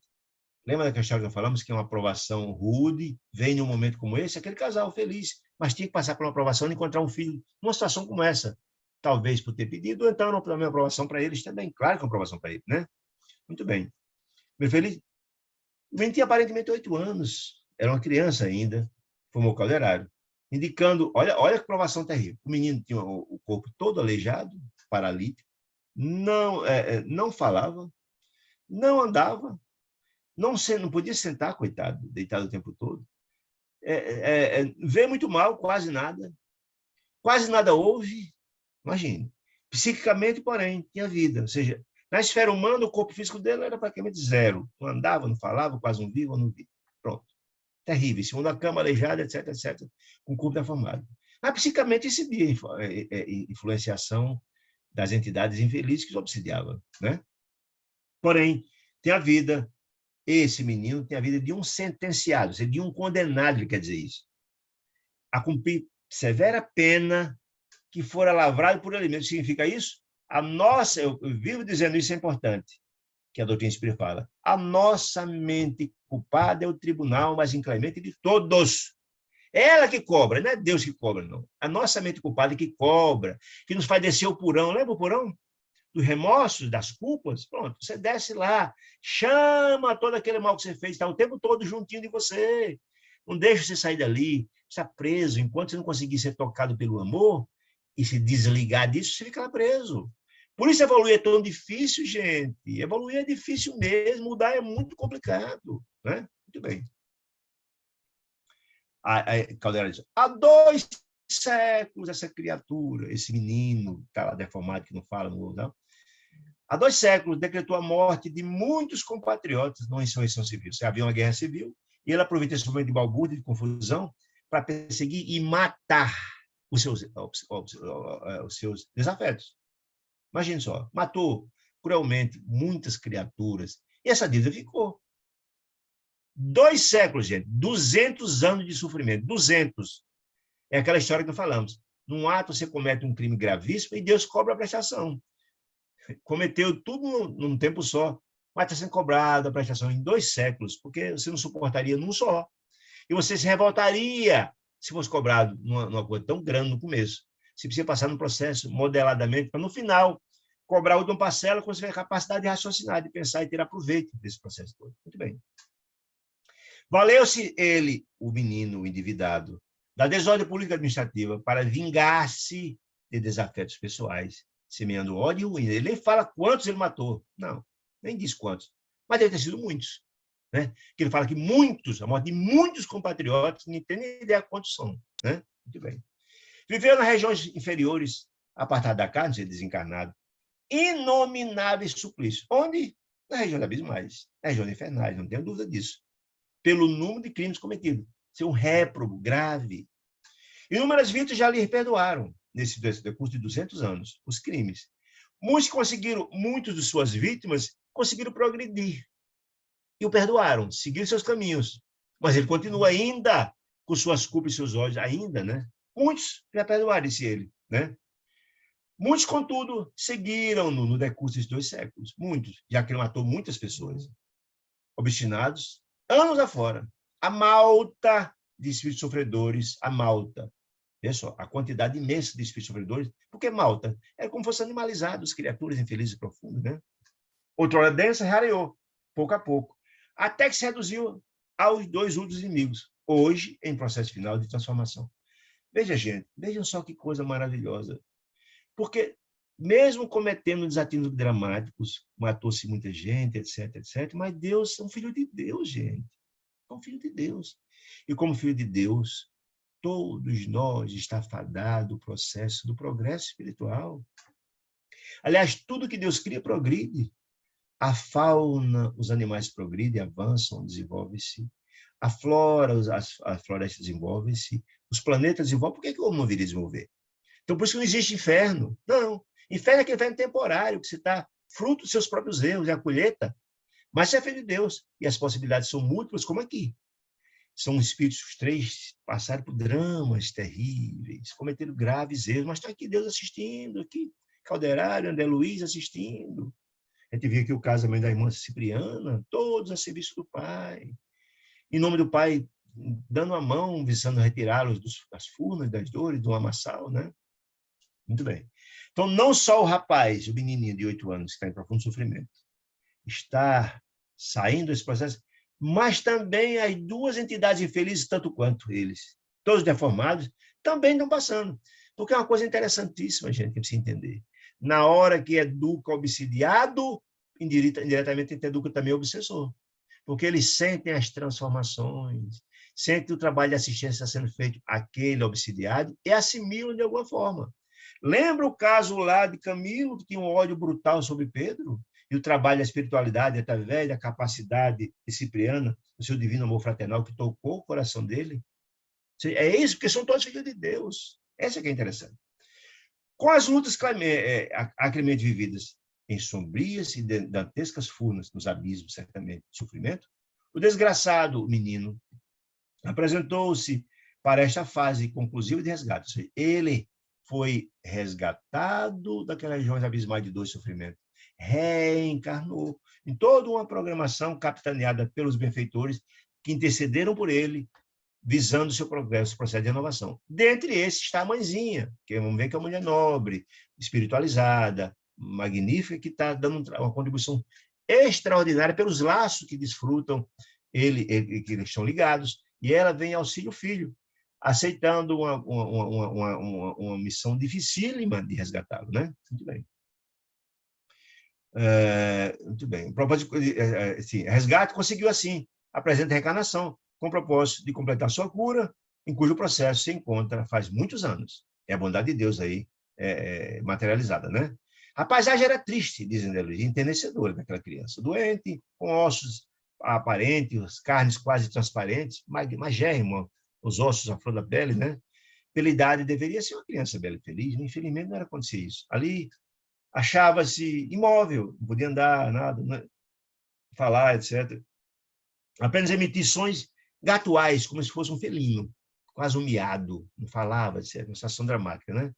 Lembra daquela história que nós falamos, que é uma aprovação rude, vem num momento como esse, aquele casal feliz, mas tinha que passar por uma aprovação e encontrar um filho numa situação como essa. Talvez por ter pedido, ou então não uma aprovação para eles também. Claro que é uma aprovação para ele, né? Muito bem. Meu feliz? O menino tinha aparentemente 8 anos, era uma criança ainda, formou calderário, indicando, olha que provação terrível. O menino tinha o corpo todo aleijado, paralítico, não falava, não andava, não podia sentar, coitado, deitado o tempo todo. Vê muito mal, quase nada ouve, imagine. Psiquicamente, porém, tinha vida, ou seja, na esfera humana, o corpo físico dele era praticamente zero. Não andava, não falava, quase não via, não via. Pronto. Terrível. Segundo a cama, aleijada, etc, etc, com o corpo deformado. Mas, psicamente, incidia influenciação das entidades infelizes que os obsidiavam, né? Porém, tem a vida, esse menino tem a vida de um sentenciado, de um condenado, ele quer dizer isso, a cumprir severa pena que fora lavrado por alimento. Significa isso? Eu vivo dizendo isso, é importante, que a doutrina espírita fala. A nossa mente culpada é o tribunal mais inclemente de todos. É ela que cobra, não é Deus que cobra, não. A nossa mente culpada é que cobra, que nos faz descer o porão. Lembra o porão? Dos remorsos, das culpas? Pronto, você desce lá, chama todo aquele mal que você fez, está o tempo todo juntinho de você. Não deixa você sair dali, está preso. Enquanto você não conseguir ser tocado pelo amor e se desligar disso, você fica lá preso. Por isso evoluir é tão difícil, gente. Evoluir é difícil mesmo, mudar é muito complicado, né? Muito bem. A Caldeira diz, há 2 séculos essa criatura, esse menino, está lá deformado, que não fala, não. Há 2 séculos decretou a morte de muitos compatriotas numa insurreição civil. Havia uma guerra civil e ele aproveitou esse momento de balbúrdia, de confusão, para perseguir e matar os seus desafetos. Imagine só, matou cruelmente muitas criaturas. E essa dívida ficou. 2 séculos, gente. 200 anos de sofrimento. 200. É aquela história que nós falamos. Num ato, você comete um crime gravíssimo e Deus cobra a prestação. Cometeu tudo num tempo só, mas está sendo cobrada a prestação em 2 séculos, porque você não suportaria num só. E você se revoltaria se fosse cobrado numa coisa tão grande no começo. Você precisa passar no processo modeladamente, para no final cobrar a última parcela quando você tiver capacidade de raciocinar, de pensar e ter aproveito desse processo todo. Muito bem. Valeu-se ele, o menino, o endividado, da desordem política administrativa para vingar-se de desafetos pessoais, semeando ódio e ruína. Ele nem fala quantos ele matou. Não, nem diz quantos. Mas deve ter sido muitos. Né? Que ele fala que muitos, a morte de muitos compatriotas, não tem nem ideia quantos são. Né? Muito bem. Viveu nas regiões inferiores, apartado da carne, ser desencarnado, inomináveis suplícios. Onde? Na região de abismais, na região de infernais, não tenho dúvida disso. Pelo número de crimes cometidos. Ser um réprobo grave. Inúmeras vítimas já lhe perdoaram, nesse decurso de 200 anos, os crimes. Muitos de suas vítimas conseguiram progredir. E o perdoaram, seguiram seus caminhos. Mas ele continua ainda com suas culpas e seus ódios, ainda, né? Muitos já perdoaram, disse ele, né? Muitos, contudo, seguiram-no no decurso desses 2 séculos. Muitos, já que ele matou muitas pessoas. Obstinados, anos afora. A malta de espíritos sofredores, a malta. Veja só, a quantidade imensa de espíritos sofredores. Porque malta era como se fossem animalizados, criaturas infelizes e profundas, né? Outrora densa, rareou, pouco a pouco. Até que se reduziu aos 2 últimos inimigos. Hoje, em processo final de transformação. Veja, gente, vejam só que coisa maravilhosa. Porque, mesmo cometendo desatinos dramáticos, matou-se muita gente, etc, etc, mas Deus é um filho de Deus, gente. É um filho de Deus. E como filho de Deus, todos nós está fadado o processo do progresso espiritual. Aliás, tudo que Deus cria progride. A fauna, os animais progridem, avançam, desenvolvem-se. A flora, as florestas desenvolvem-se. Os planetas desenvolvem. Por que o homem não viria desenvolver? Então, por isso que não existe inferno. Não. Inferno é aquele inferno temporário, que você está fruto dos seus próprios erros, é a colheita. Mas você é filho de Deus. E as possibilidades são múltiplas, como aqui. São espíritos, os 3 passaram por dramas terríveis, cometeram graves erros, mas está aqui Deus assistindo, aqui Calderário, André Luiz assistindo. A gente viu aqui o casamento da irmã Cipriana, todos a serviço do Pai. Em nome do Pai, dando a mão, visando retirá-los das furnas, das dores, do lamaçal, né? Muito bem. Então, não só o rapaz, o menininho de 8 anos, que está em profundo sofrimento, está saindo desse processo, mas também as duas entidades infelizes, tanto quanto eles, todos deformados, também estão passando. Porque é uma coisa interessantíssima, gente, que precisa entender. Na hora que educa o obsidiado, indiretamente educa também o obsessor. Porque eles sentem as transformações, sentem o trabalho de assistência sendo feito àquele obsidiado e assimilam de alguma forma. Lembra o caso lá de Camilo, que tinha um ódio brutal sobre Pedro? E o trabalho da espiritualidade, através da capacidade de Cipriana, do seu divino amor fraternal, que tocou o coração dele? É isso, porque são todos filhos de Deus. Essa é que é interessante. Com as lutas acremente vividas em sombrias e dantescas furnas, nos abismos, certamente, de sofrimento, o desgraçado menino apresentou-se para esta fase conclusiva de resgate. Ou seja, ele foi resgatado daquelas regiões abismais de dor e sofrimento, reencarnou em toda uma programação capitaneada pelos benfeitores que intercederam por ele, visando o seu progresso, processo de renovação. Dentre esses está a mãezinha, que vamos ver que é uma mulher nobre, espiritualizada, magnífica, que está dando uma contribuição extraordinária pelos laços que desfrutam, que eles estão ligados, e ela vem auxílio filho, aceitando uma missão dificílima de resgatá-lo, né? Muito bem. Muito bem. O propósito, assim, resgate conseguiu, assim, a presente reencarnação, com o propósito de completar sua cura, em cujo processo se encontra faz muitos anos. É a bondade de Deus aí materializada, né? A paisagem era triste, dizem eles, enternecedora daquela criança, doente, com ossos aparentes, carnes quase transparentes, magérrima, os ossos à flor da pele, né? Pela idade, deveria ser uma criança bela e feliz, mas infelizmente não era acontecer isso. Ali, achava-se imóvel, não podia andar, nada, né? Falar, etc. Apenas emitir sons gatuais, como se fosse um felino, quase um miado, não falava, etc. Uma situação dramática, né?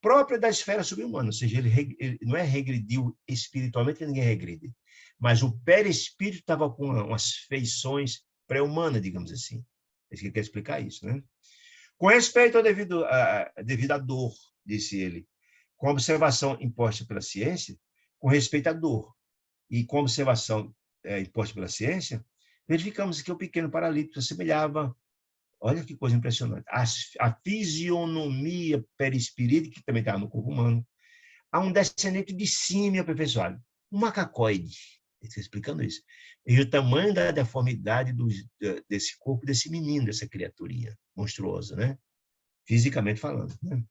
Própria da esfera subhumana, ou seja, ele não é regrediu espiritualmente, que ninguém regride, mas o perispírito estava com umas feições pré-humanas, digamos assim. Ele quer explicar isso, né? Com respeito ao devido à dor, disse ele, com a observação imposta pela ciência, com respeito à dor e com a observação imposta pela ciência, verificamos que o pequeno paralítico assemelhava, olha que coisa impressionante, a fisionomia perispirítica, que também estava no corpo humano, a um descendente de símio aperfeiçoado, um macacoide. Estou explicando isso. E o tamanho da deformidade desse corpo, desse menino, dessa criaturinha monstruosa, né? Fisicamente falando. Né?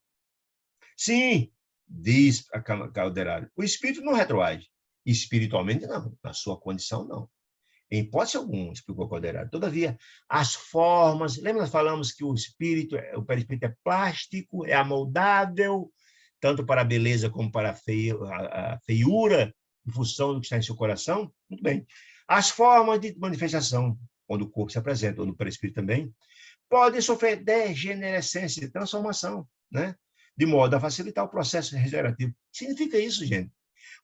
Sim, diz a Calderari, o espírito não retroage. Espiritualmente, não. Na sua condição, não. Em hipótese alguma, explicou Calderari. Todavia, as formas... Lembra nós falamos que o perispírito é plástico, é amoldável, tanto para a beleza como para a feiura, em função do que está em seu coração? Muito bem. As formas de manifestação, quando o corpo se apresenta, ou no perispírito também, podem sofrer degenerescência, transformação, né? De modo a facilitar o processo regenerativo. Significa isso, gente.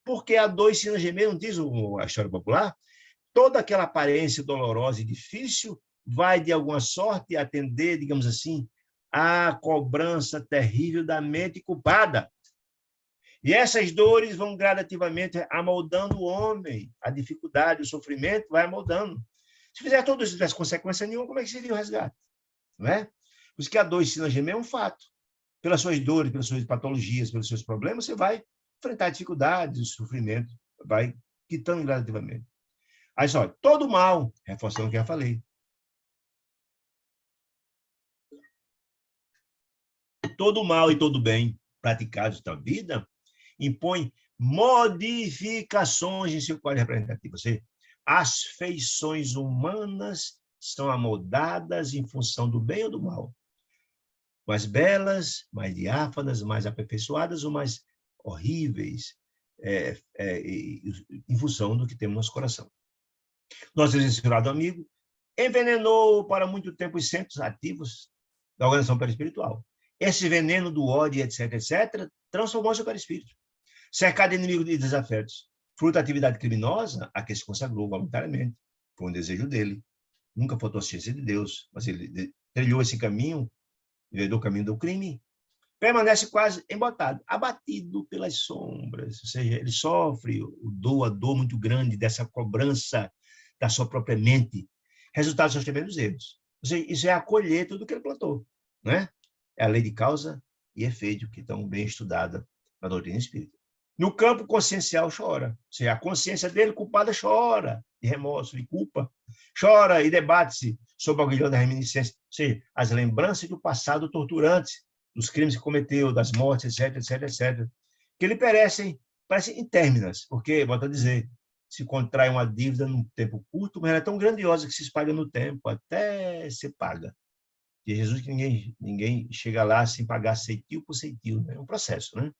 Porque a dor ensina a gemer, não diz a história popular? Toda aquela aparência dolorosa e difícil vai, de alguma sorte, atender, digamos assim, à cobrança terrível da mente culpada. E essas dores vão gradativamente amoldando o homem. A dificuldade, o sofrimento vai amoldando. Se fizer tudo isso, não tivesse consequência nenhuma, como é que seria o resgate? Não é? Por isso que a dor ensina a gemer é um fato. Pelas suas dores, pelas suas patologias, pelos seus problemas, você vai enfrentar dificuldades, o sofrimento, vai quitando gradativamente. Aí só, todo mal, reforçando o que eu falei, todo mal e todo bem praticados na vida impõe modificações em seu quadro representativo. Ou seja, as feições humanas são amoldadas em função do bem ou do mal. Mais belas, mais diáfanas, mais aperfeiçoadas ou mais horríveis, em função do que temos no nosso coração. Nosso licenciado amigo envenenou para muito tempo os centros ativos da organização perispiritual. Esse veneno do ódio, etc., etc., transformou seu perispírito. Cercado de inimigos e desafetos, fruto da atividade criminosa a que se consagrou voluntariamente. Foi um desejo dele. Nunca faltou a ciência de Deus, mas ele trilhou esse caminho, do caminho do crime, permanece quase embotado, abatido pelas sombras. Ou seja, ele sofre a dor muito grande dessa cobrança da sua própria mente, resultados são os tremendos erros. Ou seja, isso é acolher tudo que ele plantou, né? É a lei de causa e efeito, que tão bem estudada na doutrina espírita. No campo consciencial, chora. Ou seja, a consciência dele, culpada, chora de remorso, de culpa. Chora e debate-se sobre o aguilhão da reminiscência. Ou seja, as lembranças do passado torturante, dos crimes que cometeu, das mortes, etc, etc, etc. Que lhe parecem intérminas, porque, volto a dizer, se contrai uma dívida num tempo curto, mas ela é tão grandiosa que se espalha no tempo, até ser paga. E Jesus, que ninguém chega lá sem pagar ceitil por ceitil, né? É um processo, né?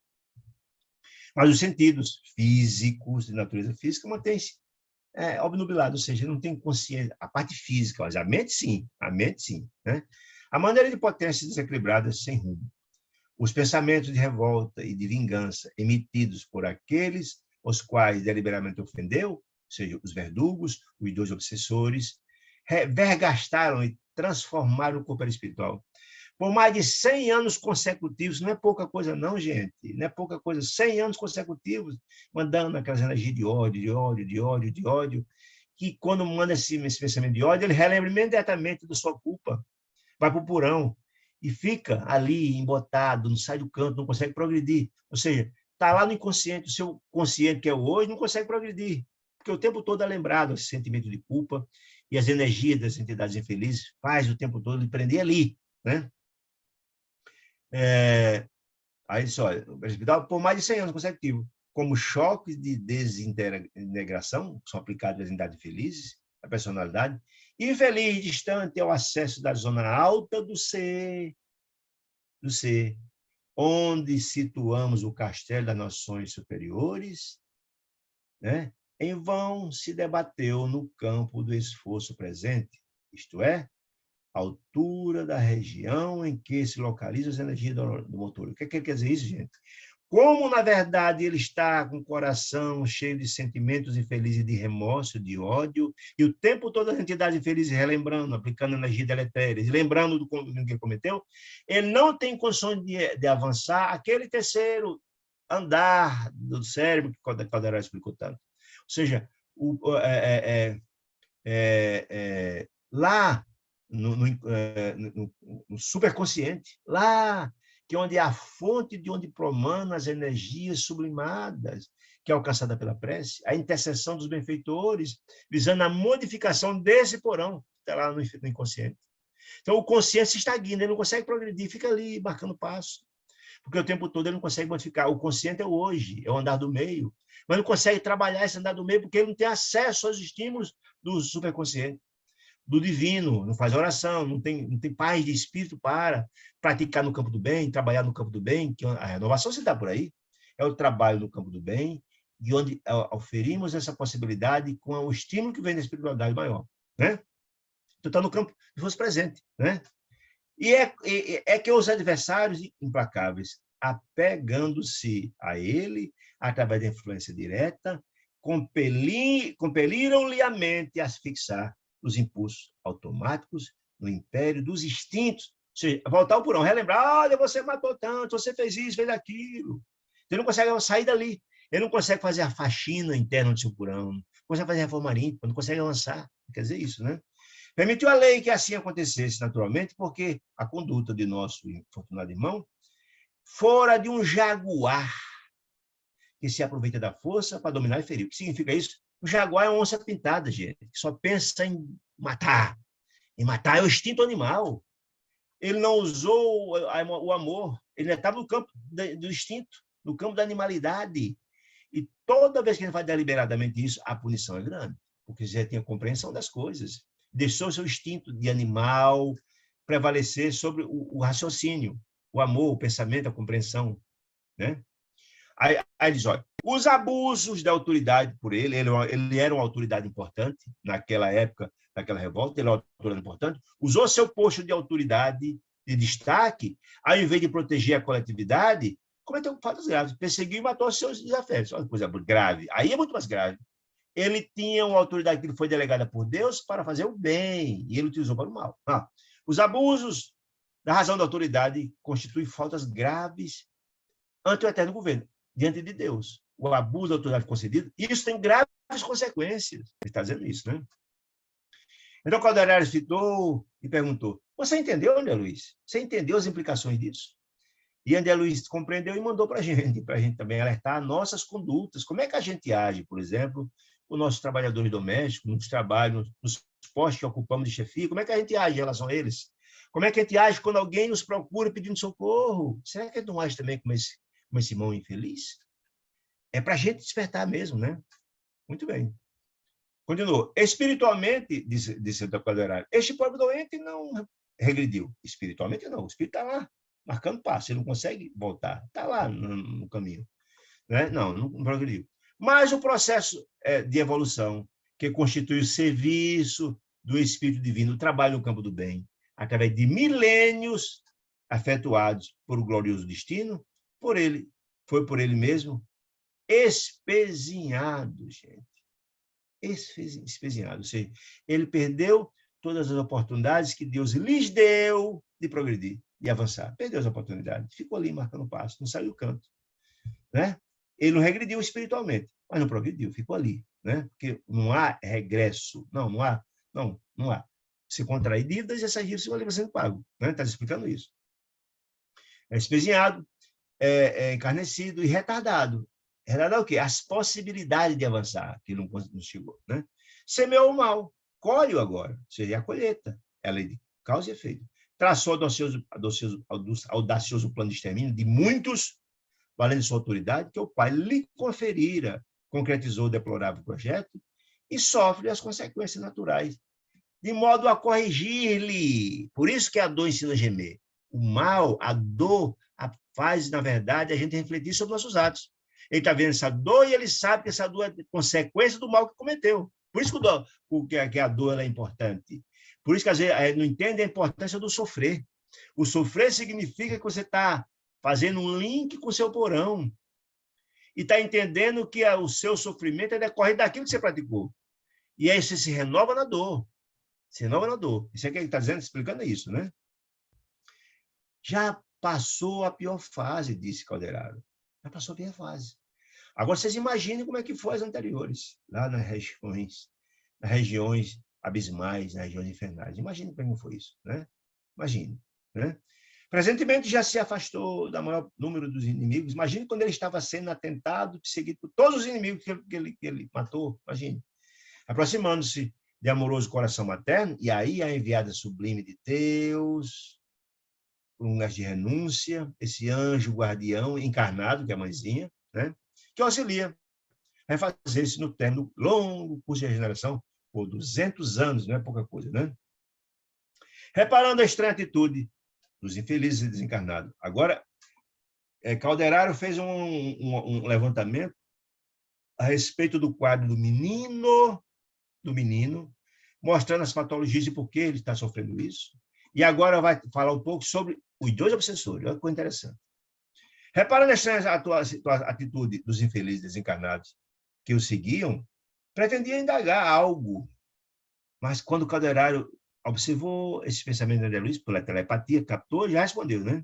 Mas os sentidos físicos, de natureza física, mantêm-se obnubilados, ou seja, não tem consciência, a parte física, mas a mente sim, né? A maneira de potência desequilibrada sem rumo. Os pensamentos de revolta e de vingança emitidos por aqueles os quais deliberadamente ofendeu, ou seja, os verdugos, os dois obsessores, vergastaram e transformaram o corpo espiritual. Por mais de 100 anos consecutivos, não é pouca coisa não, gente, não é pouca coisa, 100 anos consecutivos, mandando aquelas energias de ódio, de ódio, de ódio, de ódio, que quando manda esse pensamento de ódio, ele relembra imediatamente da sua culpa, vai para o porão e fica ali embotado, não sai do canto, não consegue progredir. Ou seja, está lá no inconsciente, o seu consciente que é o hoje não consegue progredir, porque o tempo todo é lembrado esse sentimento de culpa e as energias das entidades infelizes faz o tempo todo ele prender ali, né? Aí diz, olha, por mais de 100 anos consecutivos, como choques de desintegração, que são aplicados às entidades felizes, a personalidade, infeliz, distante é o acesso da zona alta do ser, onde situamos o castelo das nações superiores, né? Em vão se debateu no campo do esforço presente, isto é, a altura da região em que se localiza as energias do motor. O que quer dizer isso, gente? Como, na verdade, ele está com o coração cheio de sentimentos infelizes, de remorso, de ódio, e o tempo todo as entidades infelizes relembrando, aplicando energia deletéria, lembrando do que ele cometeu, ele não tem condições de avançar aquele terceiro andar do cérebro que o Caldeirão explicou tanto. Ou seja, lá no superconsciente, lá que é onde é a fonte de onde promanam as energias sublimadas, que é alcançada pela prece, a intercessão dos benfeitores, visando a modificação desse porão, que está lá no inconsciente. Então, o consciente se estagna, ele não consegue progredir, fica ali marcando passo, porque o tempo todo ele não consegue modificar. O consciente é o hoje, é o andar do meio, mas não consegue trabalhar esse andar do meio porque ele não tem acesso aos estímulos do superconsciente, do divino, não faz oração, não tem paz de espírito para praticar no campo do bem, trabalhar no campo do bem, que a renovação se dá por aí, é o trabalho no campo do bem, e onde oferimos essa possibilidade com o estímulo que vem da espiritualidade maior, né? Tu está no campo de força presente, né? E é que os adversários implacáveis, apegando-se a ele, através da influência direta, compeliram-lhe a mente a se fixar os impulsos automáticos no império dos instintos. Ou seja, voltar ao porão, relembrar, olha, você matou tanto, você fez isso, fez aquilo. Ele não consegue sair dali. Ele não consegue fazer a faxina interna do seu porão, não consegue fazer a reforma íntima, não consegue avançar. Quer dizer isso, né? Permitiu a lei que assim acontecesse naturalmente, porque a conduta de nosso infortunado irmão fora de um jaguar que se aproveita da força para dominar e ferir. O que significa isso? O jaguar é uma onça pintada, gente, que só pensa em matar. E matar é o instinto animal. Ele não usou o amor, ele estava no campo do instinto, no campo da animalidade. E toda vez que ele faz deliberadamente isso, a punição é grande, porque já tem a compreensão das coisas. Deixou seu instinto de animal prevalecer sobre o raciocínio, o amor, o pensamento, a compreensão, né? Aí diz, olha, os abusos da autoridade por ele era uma autoridade importante naquela época, naquela revolta, ele era uma autoridade importante, usou seu posto de autoridade, de destaque, ao invés de proteger a coletividade, cometeu faltas graves, perseguiu e matou seus desafetos. Olha que coisa grave. Aí é muito mais grave. Ele tinha uma autoridade que lhe foi delegada por Deus para fazer o bem, e ele utilizou para o mal. Os abusos da razão da autoridade constituem faltas graves ante o eterno governo, diante de Deus. O abuso da autoridade concedida, isso tem graves consequências. Ele está dizendo isso, né? Então, Calderaro fitou e perguntou, você entendeu, André Luiz? Você entendeu as implicações disso? E André Luiz compreendeu e mandou para a gente também alertar nossas condutas. Como é que a gente age, por exemplo, os nossos trabalhadores domésticos, nos trabalhos, nos postos que ocupamos de chefia, como é que a gente age em relação a eles? Como é que a gente age quando alguém nos procura pedindo socorro? Será que a gente não age também como esse irmão infeliz? É para a gente despertar mesmo, né? Muito bem. Continuou. Espiritualmente, disse o Calderaro, este pobre doente não regrediu. Espiritualmente, não. O espírito está lá, marcando passo. Ele não consegue voltar. Está lá no caminho. Né? Não progrediu. Mas o processo de evolução, que constitui o serviço do Espírito Divino, o trabalho no campo do bem, através de milênios afetuados por o glorioso destino, foi por ele mesmo espezinhado, gente. Espezinhado. Ou seja, ele perdeu todas as oportunidades que Deus lhes deu de progredir, de avançar. Perdeu as oportunidades. Ficou ali marcando passo, não saiu do canto. Né? Ele não regrediu espiritualmente, mas não progrediu, ficou ali. Né? Porque não há regresso. Não há. Se contrair dívidas, essas dívidas vão sendo pago. Né? Está explicando isso. É espezinhado, encarnecido e retardado. Retardado o quê? As possibilidades de avançar, que não chegou. Né? Semeou o mal, colhe-o agora. Seria a colheita. É a lei de causa e efeito. Traçou audacioso plano de extermínio de muitos, valendo sua autoridade, que o pai lhe conferira, concretizou o deplorável projeto e sofre as consequências naturais, de modo a corrigir-lhe. Por isso que a dor ensina a gemer. O mal, a dor, faz, na verdade, a gente refletir sobre nossos atos. Ele está vendo essa dor e ele sabe que essa dor é consequência do mal que cometeu. Por isso que a dor é importante. Por isso que, às vezes, não entende a importância do sofrer. O sofrer significa que você está fazendo um link com o seu porão e está entendendo que o seu sofrimento é decorrente daquilo que você praticou. E aí você se renova na dor. Se renova na dor. Isso é que ele está dizendo, explicando isso, né? Já passou a pior fase, disse Calderaro. Já passou a pior fase. Agora, vocês imaginem como é que foi as anteriores, lá nas regiões abismais, nas regiões infernais. Imagine como foi isso, né? Imagine, né? Presentemente já se afastou do maior número dos inimigos. Imagine quando ele estava sendo atentado, perseguido por todos os inimigos que ele matou. Imagine. Aproximando-se de amoroso coração materno, e aí a enviada sublime de Deus, por um gesto de renúncia, esse anjo guardião encarnado, que é a mãezinha, né? Que auxilia a refazer-se no término longo curso de regeneração por 200 anos, não é pouca coisa, né? Reparando a estranha atitude dos infelizes e desencarnados. Agora, Calderaro fez um levantamento a respeito do quadro do menino, mostrando as patologias e por que ele está sofrendo isso. E agora vai falar um pouco sobre os dois obsessores. Olha que coisa interessante. Reparando a estranha atitude dos infelizes desencarnados que o seguiam, pretendia indagar algo. Mas quando o Calderaro observou esse pensamento de André Luiz, pela telepatia, captou e já respondeu, né?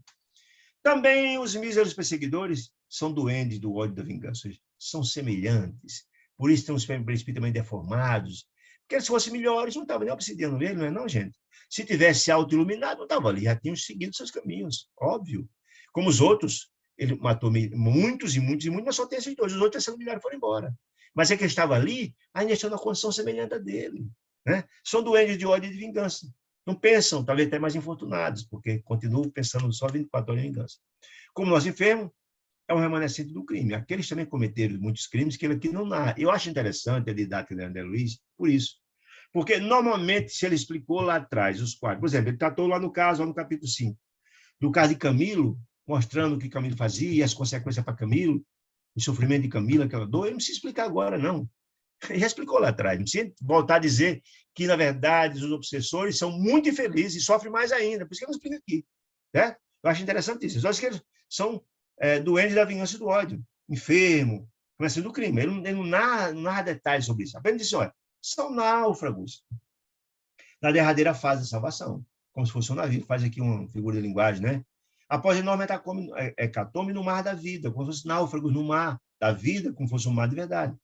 Também os míseros perseguidores são duendes do ódio da vingança, são semelhantes, por isso têm os espíritos também deformados, porque se fossem melhores, não estavam nem obsidiando ele, não é não, gente? Se tivesse auto-iluminado, não estava ali, já tinham seguido seus caminhos, óbvio. Como os outros, ele matou muitos, mas só tem esses dois, os outros, sendo milhares, foram embora. Mas é que estava ali, ainda estão na condição semelhante a dele. Né? São doentes de ódio e de vingança. Não pensam, talvez até mais infortunados, porque continuam pensando só 24 horas em vingança. Como nós enfermos, é um remanescente do crime. Aqueles também cometeram muitos crimes que ele aqui não narra. Eu acho interessante a didática de André Luiz por isso. Porque, normalmente, se ele explicou lá atrás os quadros, por exemplo, ele tratou lá no caso, lá no capítulo 5, do caso de Camilo, mostrando o que Camilo fazia e as consequências para Camilo, o sofrimento de Camilo, aquela dor, ele não precisa explicar agora, não. Ele já explicou lá atrás. Não precisa voltar a dizer que, na verdade, os obsessores são muito infelizes e sofrem mais ainda. Por isso que ele não explica aqui. Né? Eu acho interessante isso. Só que eles são doentes da vingança e do ódio, enfermo, conhecendo do crime. Ele não narra detalhes sobre isso. Apenas diz, olha, são náufragos na derradeira fase da salvação, como se fosse um navio. Faz aqui uma figura de linguagem, né? Após enorme hecatombe no mar da vida, como se fossem náufragos no mar da vida, como se fosse um mar de verdade.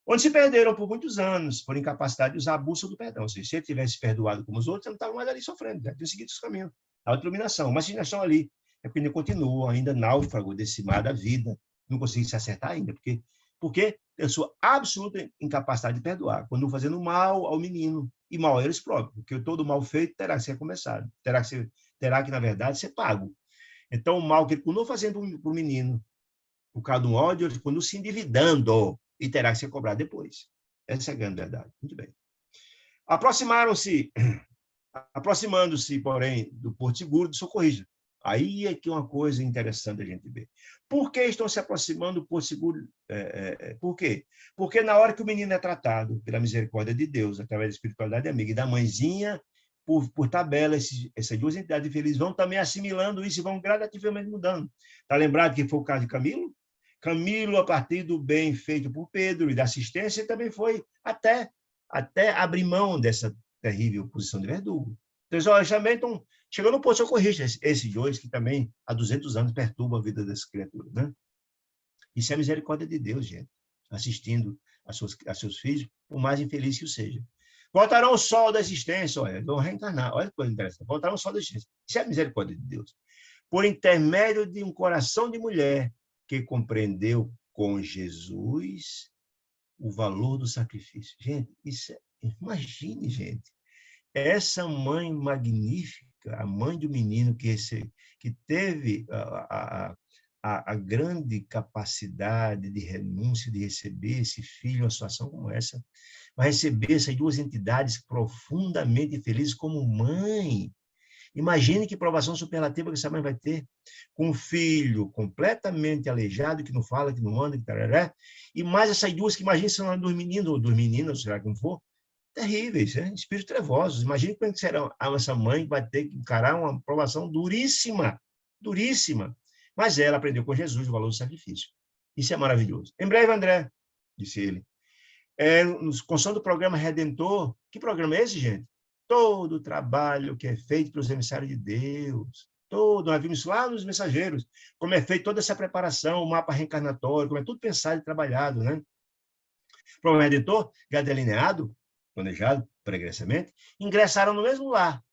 onde se perderam por muitos anos, por incapacidade de usar a bússola do perdão. Ou seja, se ele tivesse perdoado como os outros, ele não estava mais ali sofrendo, né? Tinha seguido os caminhos, a autoiluminação. Mas se ainda estão ali, é porque ainda continuam, ainda náufrago desse mar da vida, não conseguem se acertar ainda, porque a sua absoluta incapacidade de perdoar, quando fazendo mal ao menino, e mal a eles próprios, porque todo mal feito terá que ser recomeçado, terá que, na verdade, ser pago. Então, o mal que ele continuou fazendo para o menino, por causa do ódio, ele continuou se endividando e terá que ser cobrado depois. Essa é a grande verdade. Muito bem. Aproximando-se, porém, do Porto Seguro, do socorrista. Aí é que uma coisa interessante a gente ver. Por que estão se aproximando do Porto Seguro? Por quê? Porque na hora que o menino é tratado pela misericórdia de Deus, através da espiritualidade amiga e da mãezinha, por tabela, essas duas entidades felizes vão também assimilando isso e vão gradativamente mudando. Está lembrado que foi o caso de Camilo? Camilo, a partir do bem feito por Pedro e da assistência, também foi até abrir mão dessa terrível posição de verdugo. Então, eles também estão chegando no ponto socorrista, esses dois que também há 200 anos perturbam a vida dessas criaturas. Né? Isso é a misericórdia de Deus, gente, assistindo a seus filhos, por mais infeliz que o seja. Voltarão ao sol da existência, olha, vão reencarnar, olha que coisa interessante, voltarão ao sol da existência. Isso é a misericórdia de Deus. Por intermédio de um coração de mulher que compreendeu com Jesus o valor do sacrifício. Gente, imagine, gente, essa mãe magnífica, a mãe do menino que teve a grande capacidade de renúncia, de receber esse filho em uma situação como essa, vai receber essas duas entidades profundamente felizes como mãe. Imagine que provação superlativa que essa mãe vai ter com um filho completamente aleijado, que não fala, que não anda, que tarará, e mais essas duas que imagine são dos meninos, ou dos meninos, será que não for, terríveis, né? Espíritos trevosos. Imagine como será essa mãe que vai ter que encarar uma provação duríssima, duríssima. Mas ela aprendeu com Jesus o valor do sacrifício. Isso é maravilhoso. Em breve, André, disse ele, com som do programa Redentor. Que programa é esse, gente? Todo o trabalho que é feito pelos emissários de Deus, nós vimos lá nos mensageiros, como é feita toda essa preparação, o mapa reencarnatório, como é tudo pensado e trabalhado, né? O programa Redentor, já delineado, planejado pregressamente, ingressaram no mesmo lar,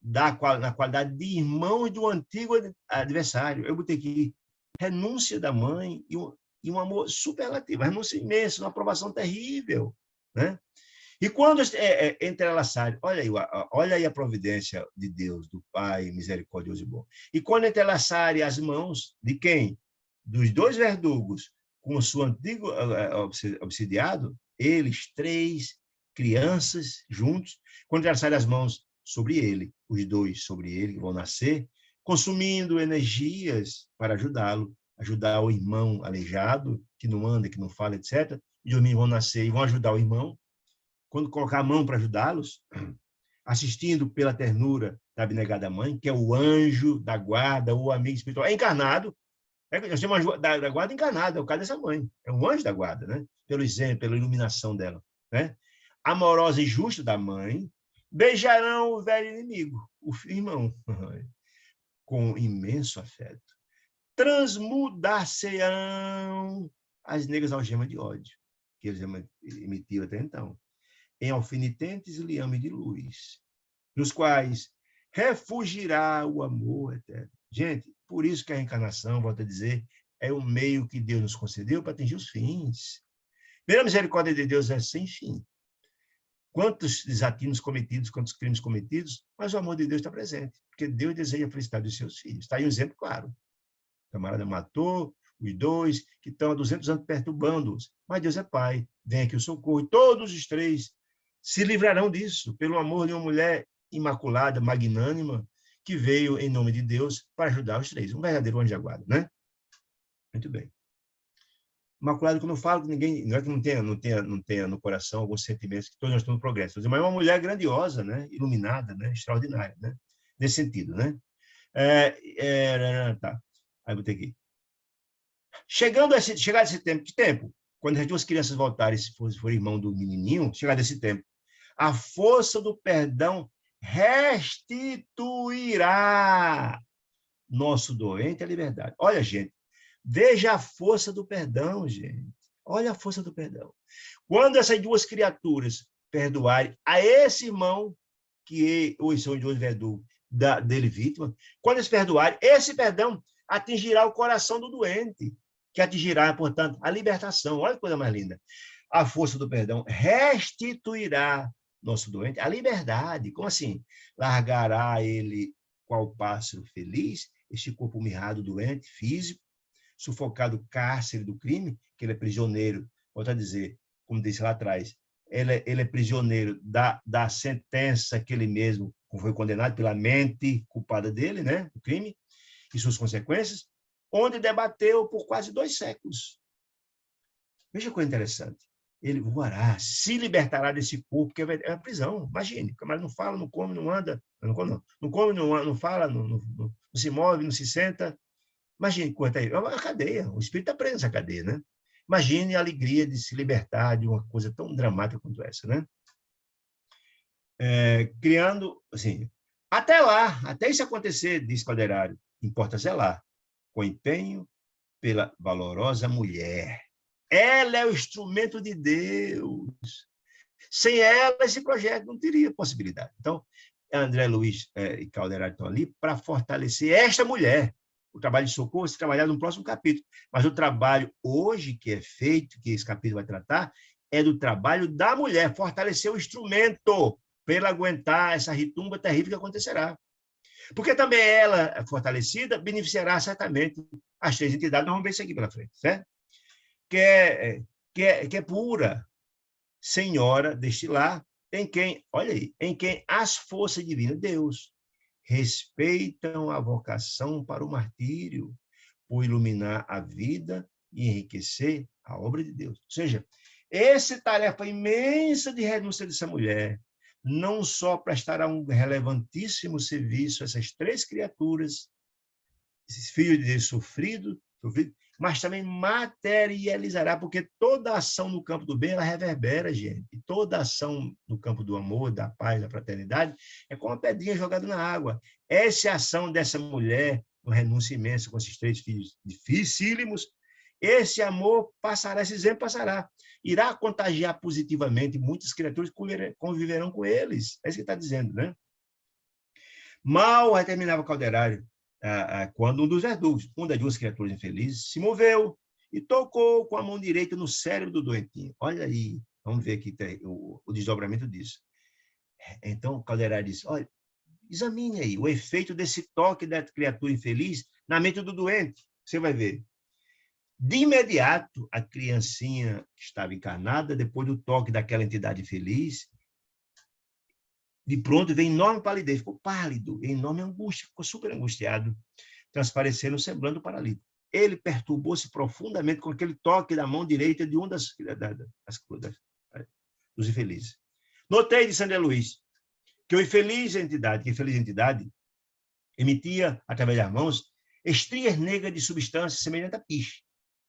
na qualidade de irmãos do antigo adversário. Eu botei aqui renúncia da mãe e um amor superlativo, renúncia imensa, uma aprovação terrível, né? E quando entrelaçarem, olha aí a providência de Deus, do Pai misericordioso e bom. E quando entrelaçarem as mãos de quem? Dos dois verdugos com o seu antigo obsidiado, eles, 3 crianças juntos, quando entrelaçarem as mãos sobre ele, os dois sobre ele que vão nascer, consumindo energias para ajudá-lo, ajudar o irmão aleijado, que não anda, que não fala, etc. E os meninos vão nascer e vão ajudar o irmão, quando colocar a mão para ajudá-los, assistindo pela ternura da abnegada mãe, que é o anjo da guarda, o amigo espiritual, é encarnado. Nós temos uma da guarda encarnada, é o caso dessa mãe. É um anjo da guarda, né? Pelo exemplo, pela iluminação dela. Né? Amorosa e justa da mãe, beijarão o velho inimigo, o irmão, com imenso afeto. Transmudar-se-ão as negras algemas de ódio, que eles emitiram até então, em alfinetentes liames de luz, nos quais refugirá o amor eterno. Gente, por isso que a reencarnação, volto a dizer, é o meio que Deus nos concedeu para atingir os fins. Pela misericórdia de Deus é sem fim. Quantos desatinos cometidos, quantos crimes cometidos, mas o amor de Deus está presente, porque Deus deseja a felicidade dos seus filhos. Está aí um exemplo claro. O camarada matou os dois que estão há 200 anos perturbando-os, mas Deus é Pai, vem aqui o socorro, e todos os 3 se livrarão disso, pelo amor de uma mulher imaculada, magnânima, que veio em nome de Deus para ajudar os 3. Um verdadeiro anjo de guarda, né? Muito bem. Imaculada, quando eu falo, ninguém, não é que não tenha no coração alguns sentimentos que todos nós estamos no progresso, mas é uma mulher grandiosa, né? Iluminada, né? Extraordinária, né? Nesse sentido, né? Tá. Aí vou ter aqui. Chegar desse tempo, que tempo? Quando as 2 crianças voltarem, se for irmão do menininho, chegar desse tempo, a força do perdão restituirá nosso doente à liberdade. Olha, gente, veja a força do perdão, gente. Olha a força do perdão. Quando essas duas criaturas perdoarem a esse irmão, que hoje são de hoje verdugo, dele vítima, quando eles perdoarem, esse perdão atingirá o coração do doente, que atingirá, portanto, a libertação. Olha que coisa mais linda. A força do perdão restituirá nosso doente a liberdade. Como assim? Largará ele qual pássaro feliz, este corpo mirrado, doente, físico, sufocado no cárcere do crime, que ele é prisioneiro, volto a dizer, como disse lá atrás, ele é prisioneiro da sentença que ele mesmo foi condenado pela mente culpada dele, né, do crime, e suas consequências, onde debateu por quase 2 séculos. Veja que coisa interessante. Ele voará, se libertará desse corpo, que é a prisão. Imagine, o camarada não fala, não come, não anda, não come, não fala, não se move, não se senta. Imagine quanto é uma cadeia, o espírito está preso nessa cadeia, né? Imagine a alegria de se libertar de uma coisa tão dramática quanto essa, né? Criando, assim, até lá, até isso acontecer, diz Calderário, importa zelar, com empenho pela valorosa mulher. Ela é o instrumento de Deus. Sem ela, esse projeto não teria possibilidade. Então, André Luiz e Calderário estão ali para fortalecer esta mulher. O trabalho de socorro vai ser trabalhado no próximo capítulo. Mas o trabalho hoje que é feito, que esse capítulo vai tratar, é do trabalho da mulher, fortalecer o instrumento para ele aguentar essa ritumba terrível que acontecerá. Porque também ela, fortalecida, beneficiará certamente as 3 entidades. Nós vamos ver isso aqui pela frente, certo? Que é pura, senhora deste lar, em quem, olha aí, em quem as forças divinas, Deus, respeitam a vocação para o martírio, por iluminar a vida e enriquecer a obra de Deus. Ou seja, essa tarefa imensa de renúncia dessa mulher não só prestará um relevantíssimo serviço a essas 3 criaturas, esses filhos de Deus sofridos, mas também materializará, porque toda ação no campo do bem, ela reverbera, gente. E toda ação no campo do amor, da paz, da fraternidade, é como uma pedrinha jogada na água. Essa é a ação dessa mulher, uma renúncia imensa com esses 3 filhos dificílimos. Esse amor passará, esse exemplo passará. Irá contagiar positivamente muitas criaturas que conviverão com eles. É isso que está dizendo, né? Mal terminava o Calderário, quando um dos verdugos, uma das 2 criaturas infelizes, se moveu e tocou com a mão direita no cérebro do doentinho. Olha aí, vamos ver aqui o desdobramento disso. Então, o Calderário disse, olha, examine aí o efeito desse toque da criatura infeliz na mente do doente. Você vai ver. De imediato, a criancinha que estava encarnada, depois do toque daquela entidade infeliz, de pronto veio enorme palidez, ficou pálido, enorme angústia, ficou super angustiado, transparecendo o semblante do paralítico. Ele perturbou-se profundamente com aquele toque da mão direita de um dos infelizes. Notei, disse André Luiz, que a infeliz entidade emitia, através das mãos, estrias negras de substância semelhante a piche.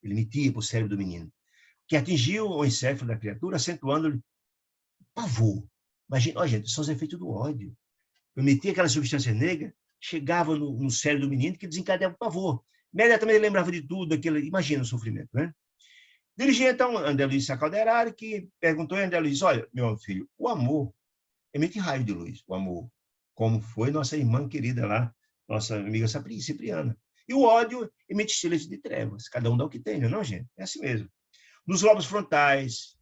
Ele emitia para o cérebro do menino, que atingiu o encéfalo da criatura, acentuando-lhe pavor. Imagina, ó, gente, são os efeitos do ódio. Eu metia aquela substância negra, chegava no cérebro do menino, que desencadeava o pavor. Imediatamente ele lembrava de tudo, imagina o sofrimento, né? Dirigi então André Luiz Calderário, que perguntou a André Luiz, olha, meu filho, o amor emite raio de luz, o amor, como foi nossa irmã querida lá, nossa amiga Cipriana. E o ódio emite estilos de trevas, cada um dá o que tem, não, gente? É assim mesmo. Nos lobos frontais,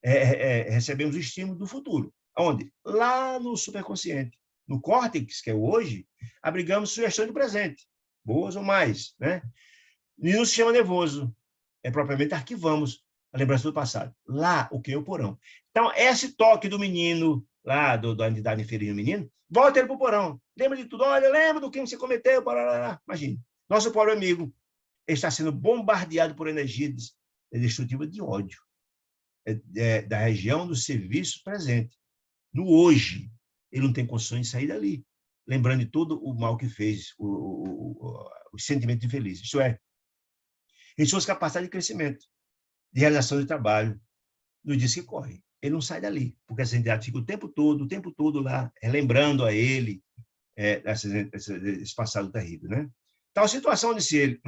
recebemos o estímulo do futuro. Onde? Lá no superconsciente. No córtex, que é o hoje, abrigamos sugestões do presente, boas ou mais, né? E no sistema nervoso, propriamente arquivamos a lembrança do passado. Lá, o que é o porão. Então, esse toque do menino, lá da entidade inferior do menino, volta ele para o porão. Lembra de tudo. Olha, lembra do que você cometeu. Imagina. Nosso pobre amigo está sendo bombardeado por energias destrutivas de ódio. Da região do serviço presente. No hoje, ele não tem condições de sair dali, lembrando de todo o mal que fez, o sentimento infeliz. Isto é, em suas capacidades de crescimento, de realização de trabalho, nos dias que correm. Ele não sai dali, porque essa entidade fica o tempo todo lá, lembrando a ele esse passado terrível, né? Tal situação desse ele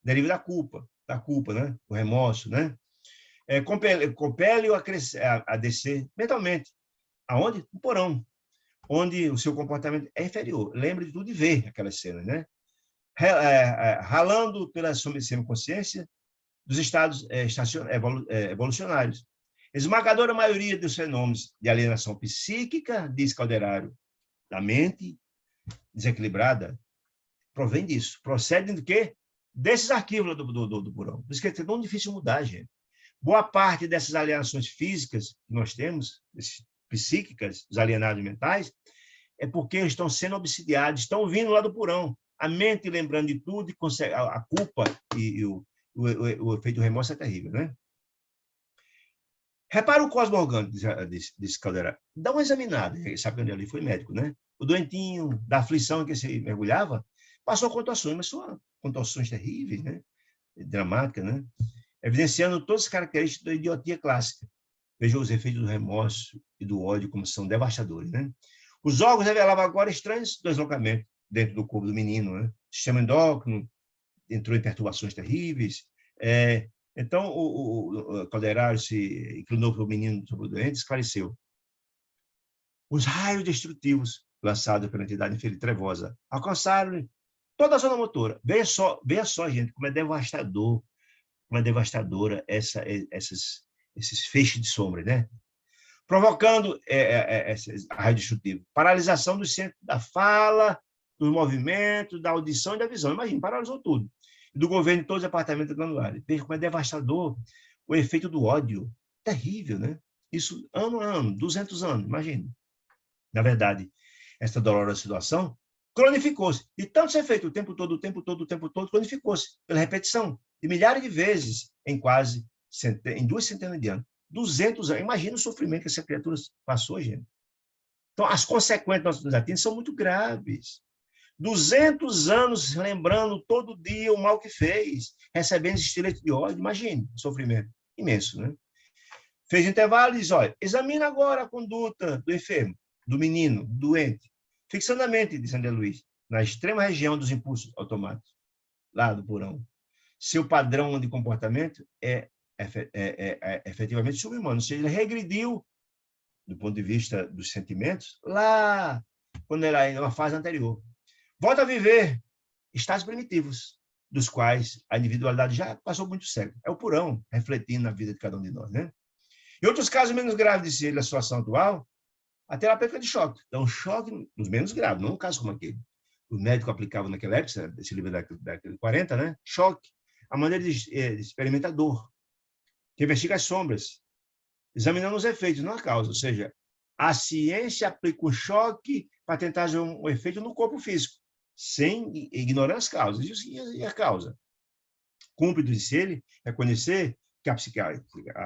deriva da culpa, né? O remorso, né? compele-o a descer mentalmente. Aonde? No porão, onde o seu comportamento é inferior. Lembre de tudo e ver aquelas cenas, né? Ralando pela semiconsciência dos estados evolucionários. Esmagadora maioria dos fenômenos de alienação psíquica, diz Calderaro, da mente desequilibrada, provém disso. Procedem do quê? Desses arquivos do porão. Por isso que é tão difícil mudar, gente. Boa parte dessas alienações físicas que nós temos, psíquicas, os alienados mentais, é porque eles estão sendo obsidiados, estão vindo lá do porão. A mente lembrando de tudo, e a culpa e o efeito remorso é terrível, né? Repara o cosmo orgânico, disse Caldeira. Dá uma examinada. Sabe que onde ali foi médico, né? O doentinho, da aflição em que se mergulhava, passou contorções, mas são contorções terríveis, né? Dramáticas, né? Evidenciando todas as características da idiotia clássica. Veja os efeitos do remorso e do ódio como são devastadores, né? Os órgãos revelavam agora estranhos deslocamentos dentro do corpo do menino, né? O sistema endócrino entrou em perturbações terríveis. Então, o Calderaro se inclinou para o menino sobre o doente e esclareceu. Os raios destrutivos lançados pela entidade infeliz trevosa alcançaram toda a zona motora. Veja só, gente, como é devastador, como é devastadora esses feixes de sombra, né? Provocando esses raios destrutivos. Paralisação do centro da fala, do movimento, da audição e da visão. Imagina, paralisou tudo. Do governo de todos os departamentos glandulares. Veja como é devastador o efeito do ódio. Terrível, né? Isso ano a ano, 200 anos, imagina. Na verdade, essa dolorosa situação cronificou-se. E tanto ser feito o tempo todo, cronificou-se pela repetição de milhares de vezes em 2 centenas de anos. 200 anos. Imagina o sofrimento que essa criatura passou, gente. Então, as consequências dos atinhos são muito graves. 200 anos lembrando todo dia o mal que fez, recebendo estilete de ódio. Imagine o sofrimento imenso, né? Fez intervalo e diz, olha, examina agora a conduta do enfermo, do menino, do doente, fixando a mente, diz André Luiz, na extrema região dos impulsos automáticos, lá do porão. Seu padrão de comportamento é efetivamente subhumano, ou seja, ele regrediu, do ponto de vista dos sentimentos, lá, quando era em uma fase anterior. Volta a viver estados primitivos, dos quais a individualidade já passou muito século. É o porão, refletindo na vida de cada um de nós, né? Em outros casos menos graves, disse ele, a situação atual, a terapêutica de choque. Então, choque nos menos graves, não um caso como aquele. O médico aplicava naquela época, esse livro daquele 40, né? Choque, a maneira de experimentar dor, que investiga as sombras, examinando os efeitos, não a causa. Ou seja, a ciência aplica o choque para tentar fazer um efeito no corpo físico, sem ignorar as causas. E a causa? Cumpre, disse ele, reconhecer que a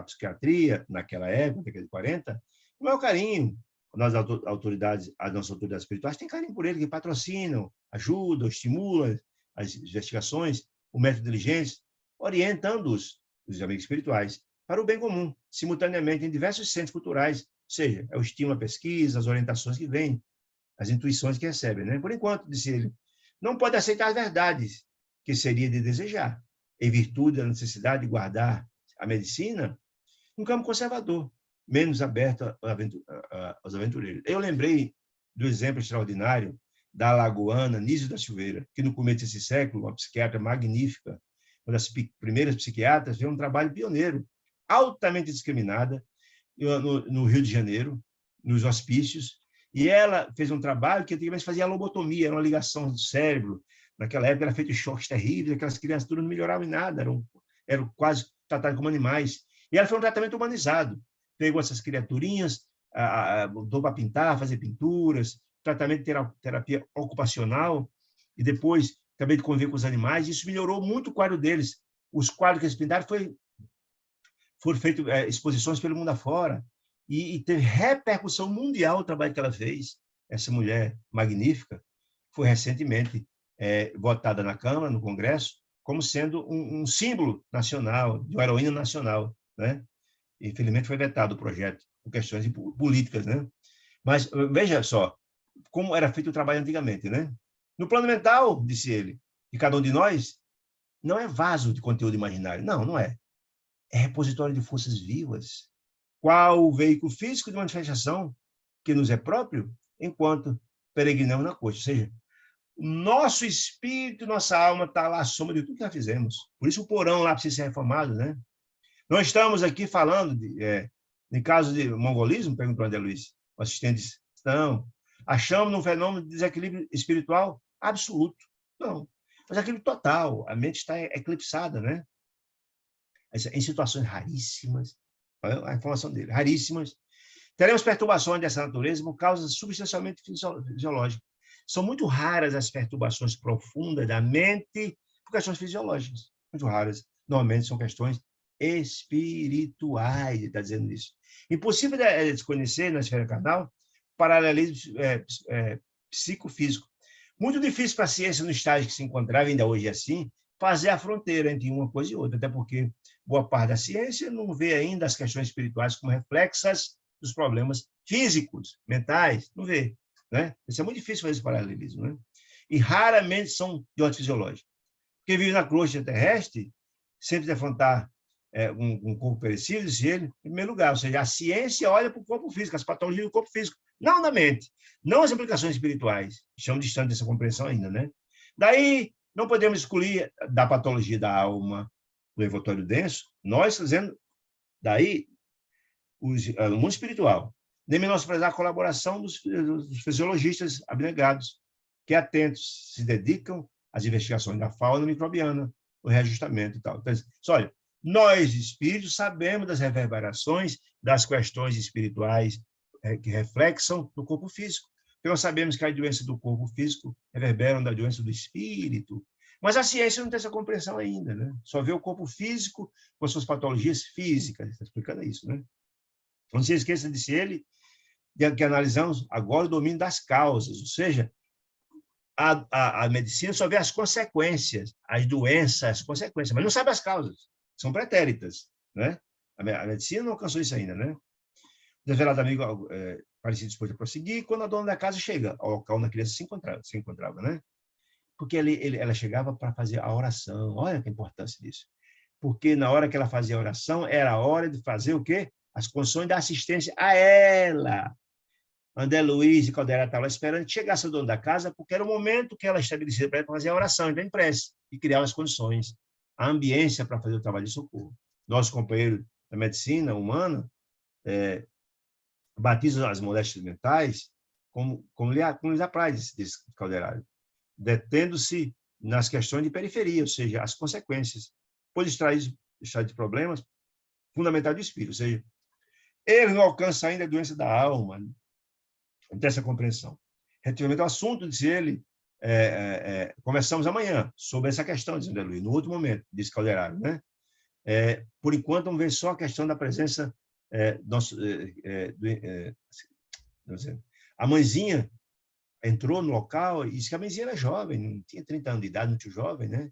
psiquiatria, naquela época, década de 40, o maior carinho. As nossas autoridades espirituais têm carinho por ele, que patrocinam, ajudam, estimulam as investigações, o método diligente, orientando-os, os amigos espirituais, para o bem comum, simultaneamente em diversos centros culturais, ou seja, é o estímulo à pesquisa, as orientações que vêm, as intuições que recebem, né? Por enquanto, disse ele, não pode aceitar as verdades, que seria de desejar, em virtude da necessidade de guardar a medicina, um campo conservador, menos aberto aos aventureiros. Eu lembrei do exemplo extraordinário da alagoana Nísio da Silveira, que no começo desse século, uma psiquiatra magnífica, uma das primeiras psiquiatras, fez um trabalho pioneiro, altamente discriminada, no Rio de Janeiro, nos hospícios, e ela fez um trabalho que antigamente fazia lobotomia, era uma ligação do cérebro. Naquela época era feito choques terríveis, aquelas crianças tudo não melhoravam em nada, eram quase tratadas como animais. E ela foi um tratamento humanizado. Pegou essas criaturinhas, botou para pintar, fazer pinturas, tratamento de terapia ocupacional, e depois também de conviver com os animais. Isso melhorou muito o quadro deles. Os quadros que eles pintaram foram feitas exposições pelo mundo afora, e teve repercussão mundial o trabalho que ela fez. Essa mulher magnífica foi recentemente votada na Câmara, no Congresso, como sendo um símbolo nacional, de uma heroína nacional, né? Infelizmente foi vetado o projeto por questões políticas, né? Mas veja só como era feito o trabalho antigamente, né? No plano mental, disse ele, de cada um de nós, não é vaso de conteúdo imaginário. Não é. é repositório de forças vivas. Qual o veículo físico de manifestação que nos é próprio, enquanto peregrinamos na corte. Ou seja, nosso espírito, nossa alma está lá à sombra de tudo que já fizemos. Por isso o porão lá precisa ser reformado, né? Nós estamos aqui falando de caso de mongolismo, perguntou André Luiz, o assistente disse, não. Achamos num fenômeno de desequilíbrio espiritual absoluto. Não. Mas aquele total, a mente está eclipsada, né? Em situações raríssimas, a informação dele, raríssimas, teremos perturbações dessa natureza por causas substancialmente fisiológicas. São muito raras as perturbações profundas da mente por questões fisiológicas. Muito raras. Normalmente são questões espirituais, ele está dizendo isso. Impossível de desconhecer na esfera carnal paralelismo psicofísico. Muito difícil para a ciência no estágio que se encontrava, ainda hoje é assim, fazer a fronteira entre uma coisa e outra, até porque boa parte da ciência não vê ainda as questões espirituais como reflexas dos problemas físicos, mentais, não vê. Né? Isso é muito difícil fazer esse paralelismo. Né? E raramente são de ordem fisiológica. Quem vive na crosta terrestre, sempre defrontar um corpo perecível, disse ele, em primeiro lugar. Ou seja, a ciência olha para o corpo físico, as patologias do corpo físico, não da mente, não as implicações espirituais. Estamos distantes dessa compreensão ainda. Né? Daí, não podemos excluir da patologia da alma, do envoltório denso, nós fazendo, daí, o mundo espiritual, nem menosprezar a colaboração dos fisiologistas abnegados, que atentos se dedicam às investigações da fauna microbiana, o reajustamento e tal. Então, olha, nós, espíritos, sabemos das reverberações das questões espirituais que reflexam no corpo físico. Porque nós sabemos que a doença do corpo físico reverberam da doença do espírito. Mas a ciência não tem essa compreensão ainda, né? Só vê o corpo físico com suas patologias físicas. Está explicando isso, né? Não se esqueça, disse ele, que analisamos agora o domínio das causas, ou seja, a medicina só vê as consequências, as doenças, as consequências, mas não sabe as causas, são pretéritas, né? A medicina não alcançou isso ainda, né? O desvelado amigo parecia disposto a prosseguir, quando a dona da casa chega ao local onde a criança se encontrava, né? Porque ela chegava para fazer a oração, olha que importância disso, porque na hora que ela fazia a oração, era a hora de fazer o quê? As condições da assistência a ela. André Luiz e Caldeira estavam esperando que chegasse o dono da casa, porque era o momento que ela estabeleceu para fazer a oração, então em prece, e criar as condições, a ambiência para fazer o trabalho de socorro. Nosso companheiro da medicina humana batiza as moléstias mentais como lhes apraz, diz Caldeira, detendo-se nas questões de periferia, ou seja, as consequências, pois extrair de problemas fundamentais do espírito, ou seja, ele não alcança ainda a doença da alma, dessa compreensão. Relativamente ao assunto, disse ele, conversamos amanhã sobre essa questão, disse André Luiz, no outro momento, disse Calderaro, né? Por enquanto, vamos ver só a questão da presença a mãezinha entrou no local e disse que a mãezinha era jovem, não tinha 30 anos de idade, muito jovem, né?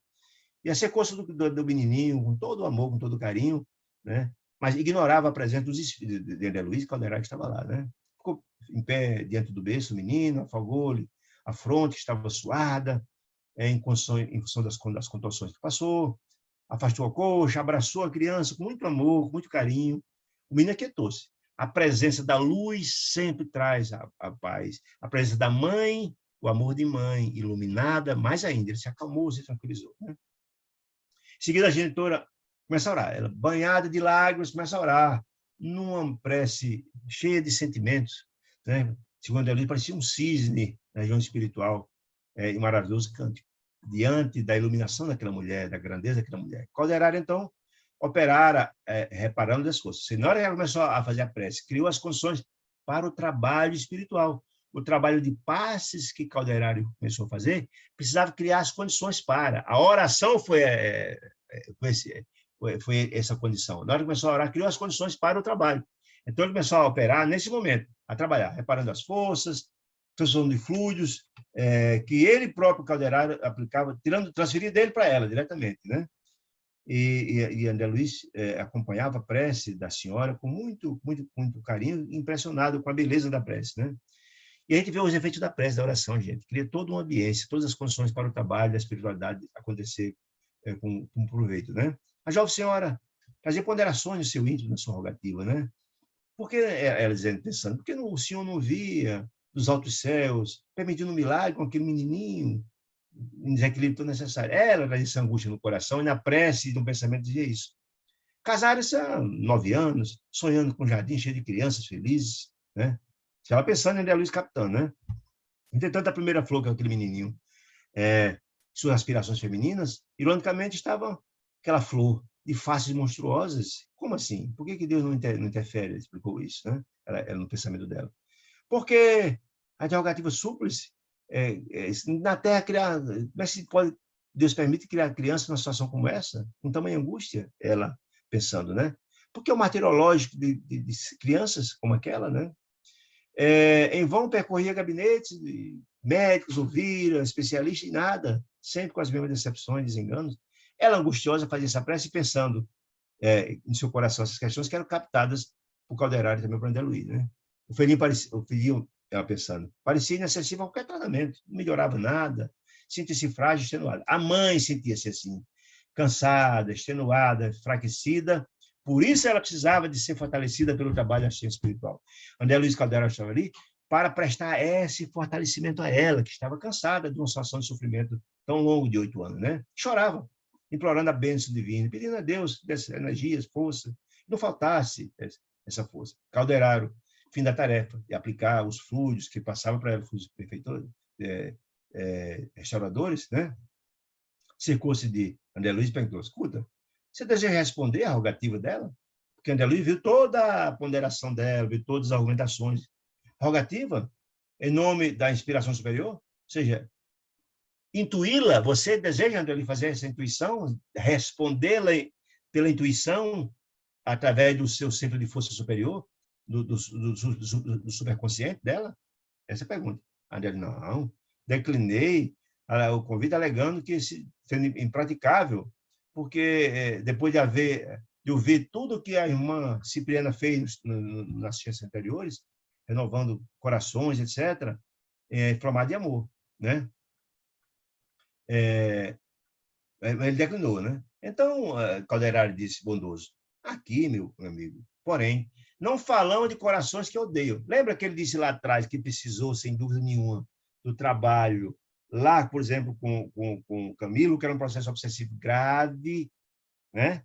E a sequência do menininho, com todo o amor, com todo o carinho, né? Mas ignorava a presença dos espíritos de André Luiz e Calderaro, que estava lá, né? Ficou em pé diante do berço, o menino, afagou-lhe a fronte, que estava suada, em função das contorções que passou, afastou a coxa, abraçou a criança com muito amor, com muito carinho. O menino aquietou-se. A presença da luz sempre traz a paz. A presença da mãe, o amor de mãe, iluminada, mais ainda. Ele se acalmou, se tranquilizou. Né? Em seguida, a genitora começa a orar. Ela, banhada de lágrimas, começa a orar, numa prece cheia de sentimentos. Né? Segundo ele, parecia um cisne na região espiritual, em maravilhoso cântico, diante da iluminação daquela mulher, da grandeza daquela mulher. Calderaro, então, operara, reparando as coisas. Na hora que ela começou a fazer a prece, criou as condições para o trabalho espiritual. O trabalho de passes que Calderaro começou a fazer, precisava criar as condições para. A oração foi essa condição. Na hora que começou a orar, criou as condições para o trabalho. Então, ele começou a operar nesse momento, a trabalhar, reparando as forças, transformação de fluidos, que ele próprio, Calderaro, aplicava, transferia dele para ela, diretamente, né? E André Luiz acompanhava a prece da senhora com muito, muito, muito carinho, impressionado com a beleza da prece, né? E a gente vê os efeitos da prece, da oração, gente. Cria toda uma ambiência, todas as condições para o trabalho, da espiritualidade acontecer com proveito, né? A jovem senhora trazer ponderações no seu íntimo, na sua rogativa, né? Porque ela dizendo, pensando, porque o Senhor não via dos altos céus, permitindo um milagre com aquele menininho, em desequilíbrio tão necessário. Ela trazia essa angústia no coração e na prece, no pensamento, dizia isso. Casaram-se há 9 anos, sonhando com um jardim cheio de crianças felizes, né? Estava pensando em André Luiz Capitão, né? Entretanto, a primeira flor, que é aquele menininho, suas aspirações femininas, ironicamente, estava aquela flor de faces monstruosas. Como assim? Por que Deus não interfere? Ele explicou isso, né? Ela no pensamento dela. Porque a interrogativa súplice, na Terra, como é que pode, Deus permite criar criança numa situação como essa, com tamanha angústia, ela pensando, né? Porque o martirológico de crianças como aquela, né? Em vão percorria gabinetes, médicos, ouviram, especialistas, e nada, sempre com as mesmas decepções, desenganos. Ela, angustiosa, fazia essa prece pensando em seu coração essas questões que eram captadas por Calderari e também por André Luiz, né? O filhinho, ela pensando, parecia inacessível a qualquer tratamento, não melhorava nada, sentia-se frágil, extenuada. A mãe sentia-se assim, cansada, extenuada, enfraquecida, por isso ela precisava de ser fortalecida pelo trabalho da assistência espiritual. André Luiz Calderari estava ali para prestar esse fortalecimento a ela, que estava cansada de uma situação de sofrimento tão longo de 8 anos, né? Chorava, implorando a bênção divina, pedindo a Deus dessas energias, força, não faltasse essa força. Calderaro, fim da tarefa, de aplicar os fluidos que passavam para ela, fluidos perfeitores, restauradores, né? Cercou-se de André Luiz e perguntou, escuta, você deseja responder à rogativa dela? Porque André Luiz viu toda a ponderação dela, viu todas as argumentações. Rogativa, em nome da inspiração superior, ou seja, intuí-la, você deseja, André Luiz, fazer essa intuição, respondê-la pela intuição, através do seu centro de força superior, do superconsciente dela? Essa é a pergunta. André, não, declinei o convite alegando que sendo impraticável, porque depois de ouvir tudo que a irmã Cipriana fez nas ciências anteriores, renovando corações, etc., inflamado de amor, né? Ele declinou, né? Então, Calderari disse, bondoso, aqui, meu amigo, porém, não falamos de corações que odeiam. Lembra que ele disse lá atrás que precisou, sem dúvida nenhuma, do trabalho, lá, por exemplo, com Camilo, que era um processo obsessivo grave, né?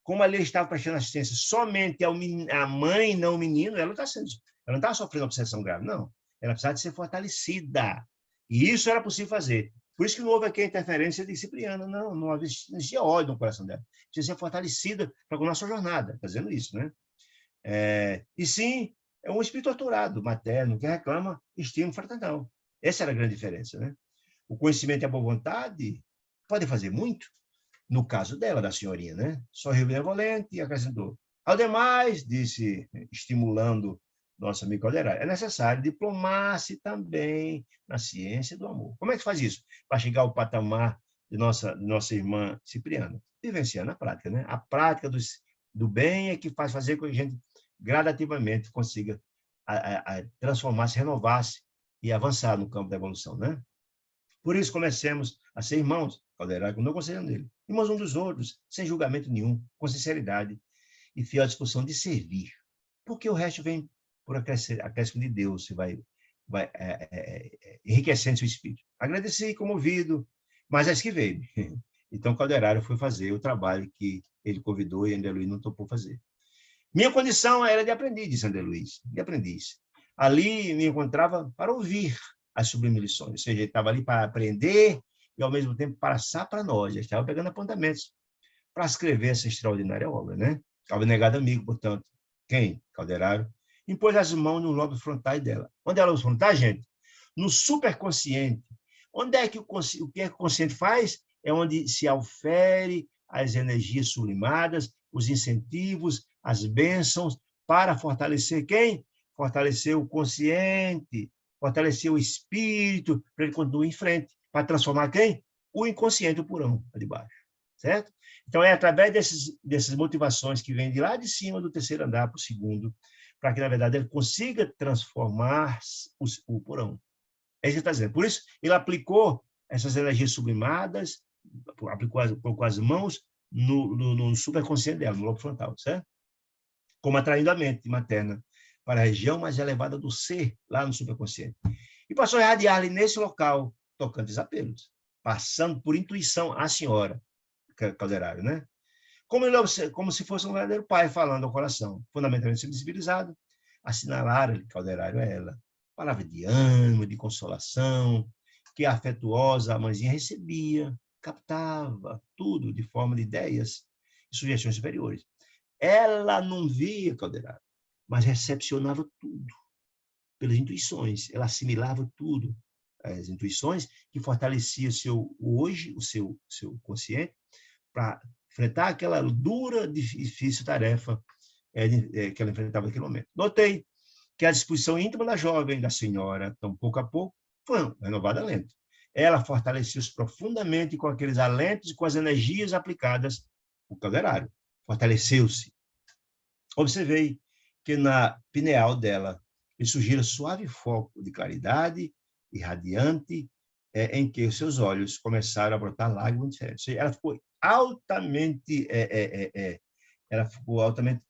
Como ali ele estava prestando assistência somente à mãe, não ao menino, ela não estava sofrendo obsessão grave, não. Ela precisava de ser fortalecida. E isso era possível fazer. Por isso que não houve aqui a interferência de Cipriana, não existia ódio no coração dela. Precisa ser fortalecida para continuar a sua jornada, fazendo isso, né? E sim, é um espírito torturado, materno, que reclama estímulo fraternal. Essa era a grande diferença, né? O conhecimento e a boa vontade podem fazer muito, no caso dela, da senhorinha, né? Sorriu benevolente e acrescentou. Ao demais, disse, estimulando nosso amigo Calderari, é necessário diplomar-se também na ciência do amor. Como é que faz isso? Para chegar ao patamar de nossa irmã Cipriana? Vivenciando a prática, né? A prática do bem é que faz fazer com que a gente gradativamente consiga transformar-se, renovar-se e avançar no campo da evolução, né? Por isso, comecemos a ser irmãos, Calderari, como eu aconselho dele, irmãos uns dos outros, sem julgamento nenhum, com sinceridade e fiel disposição de servir. Porque o resto vem por acréscimo de Deus, você vai enriquecendo seu espírito. Agradeci, comovido, mas é isso que veio. Então, Calderari foi fazer o trabalho que ele convidou e André Luiz não topou fazer. Minha condição era de aprendiz, disse André Luiz, de aprendiz. Ali me encontrava para ouvir as sublimes lições, ou seja, ele estava ali para aprender e, ao mesmo tempo, passar para nós. Ele estava pegando apontamentos para escrever essa extraordinária obra, né? Estava negado amigo, portanto. Quem? Calderari. Impôs as mãos no lobo frontal dela. Onde é o lobo frontal, gente? No superconsciente. Onde é que o que é que o consciente faz? É onde se aufere as energias sublimadas, os incentivos, as bênçãos, para fortalecer quem? Fortalecer o consciente, fortalecer o espírito, para ele continuar em frente. Para transformar quem? O inconsciente, o purão, lá de baixo. Certo? Então, é através dessas motivações que vêm de lá de cima do terceiro andar para o segundo, para que, na verdade, ele consiga transformar o porão. É isso que ele está dizendo. Por isso, ele aplicou essas energias sublimadas, colocou as mãos no superconsciente dela, no lobo frontal, certo? Como atraindo a mente materna para a região mais elevada do ser, lá no superconsciente. E passou a irradiar-lhe nesse local tocantes apelos, passando por intuição a senhora, Calderário, né? Como se fosse um verdadeiro pai falando ao coração, fundamentalmente sensibilizado, assinalara-lhe Calderário a ela, palavra de ânimo, de consolação, que a afetuosa mãezinha recebia, captava tudo de forma de ideias e sugestões superiores. Ela não via Calderário, mas recepcionava tudo pelas intuições, ela assimilava tudo, as intuições que fortaleciam o seu consciente para enfrentar aquela dura, difícil tarefa que ela enfrentava naquele momento. Notei que a disposição íntima da jovem, da senhora, tão pouco a pouco, foi renovada lento. Ela fortaleceu-se profundamente com aqueles alentos e com as energias aplicadas por Calderário. Fortaleceu-se. Observei que na pineal dela surgira suave foco de claridade irradiante, em que os seus olhos começaram a brotar lágrimas diferentes. Ela ficou altamente,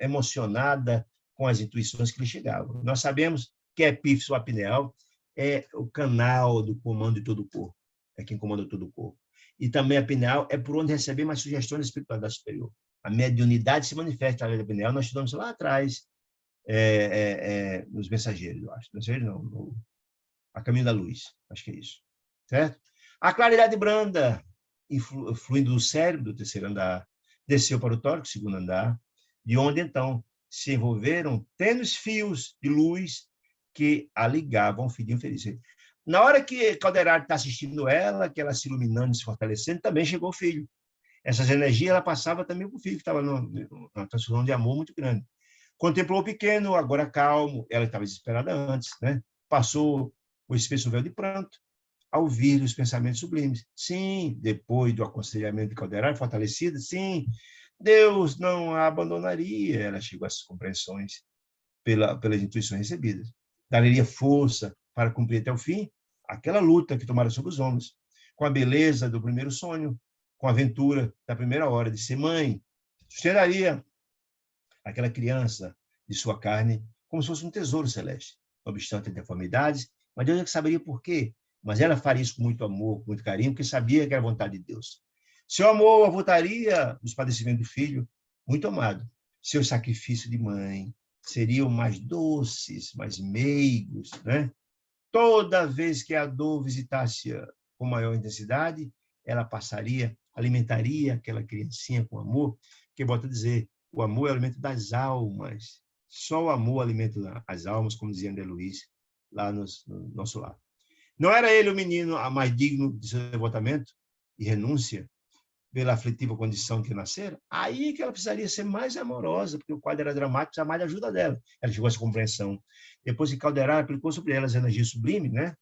emocionada com as intuições que lhe chegavam. Nós sabemos que a epífise, a pineal, é o canal do comando de todo o corpo, é quem comanda todo o corpo. E também a pineal é por onde recebemos as sugestões da espiritualidade superior. A mediunidade se manifesta através da pineal, nós estudamos lá atrás, nos mensageiros, eu acho. Mensageiros não, a Caminho da Luz, acho que é isso. Certo? A claridade branda, fluindo do cérebro, do terceiro andar, desceu para o tórax, segundo andar, de onde, então, se envolveram tênues fios de luz que a ligavam ao filhinho feliz. Na hora que Calderário está assistindo ela, que ela se iluminando, se fortalecendo, também chegou o filho. Essas energias ela passava também para o filho, que estava numa transfusão de amor muito grande. Contemplou o pequeno, agora calmo, ela estava desesperada antes, né? Passou o espesso véu de pranto, ao ouvir os pensamentos sublimes. Sim, depois do aconselhamento de Calderário, fortalecida, sim, Deus não a abandonaria. Ela chegou a essas compreensões pelas intuições recebidas. Daria força para cumprir até o fim aquela luta que tomara sobre os ombros, com a beleza do primeiro sonho, com a aventura da primeira hora de ser mãe. Sustentaria aquela criança de sua carne como se fosse um tesouro celeste, não obstante as deformidades, mas Deus é que saberia por quê. Mas ela faria isso com muito amor, com muito carinho, porque sabia que era a vontade de Deus. Seu amor avultaria os padecimentos do filho, muito amado. Seu sacrifício de mãe seriam mais doces, mais meigos, né? Toda vez que a dor visitasse com maior intensidade, ela passaria, alimentaria aquela criancinha com amor, que volta a dizer, o amor é o alimento das almas. Só o amor alimenta as almas, como dizia André Luiz, lá no nosso lar. Não era ele o menino mais digno de seu devotamento e renúncia pela aflitiva condição que nascera? Aí que ela precisaria ser mais amorosa, porque o quadro era dramático, precisava mais de ajuda dela. Ela chegou a essa compreensão. Depois que Calderário aplicou sobre ela as energias sublimes, né?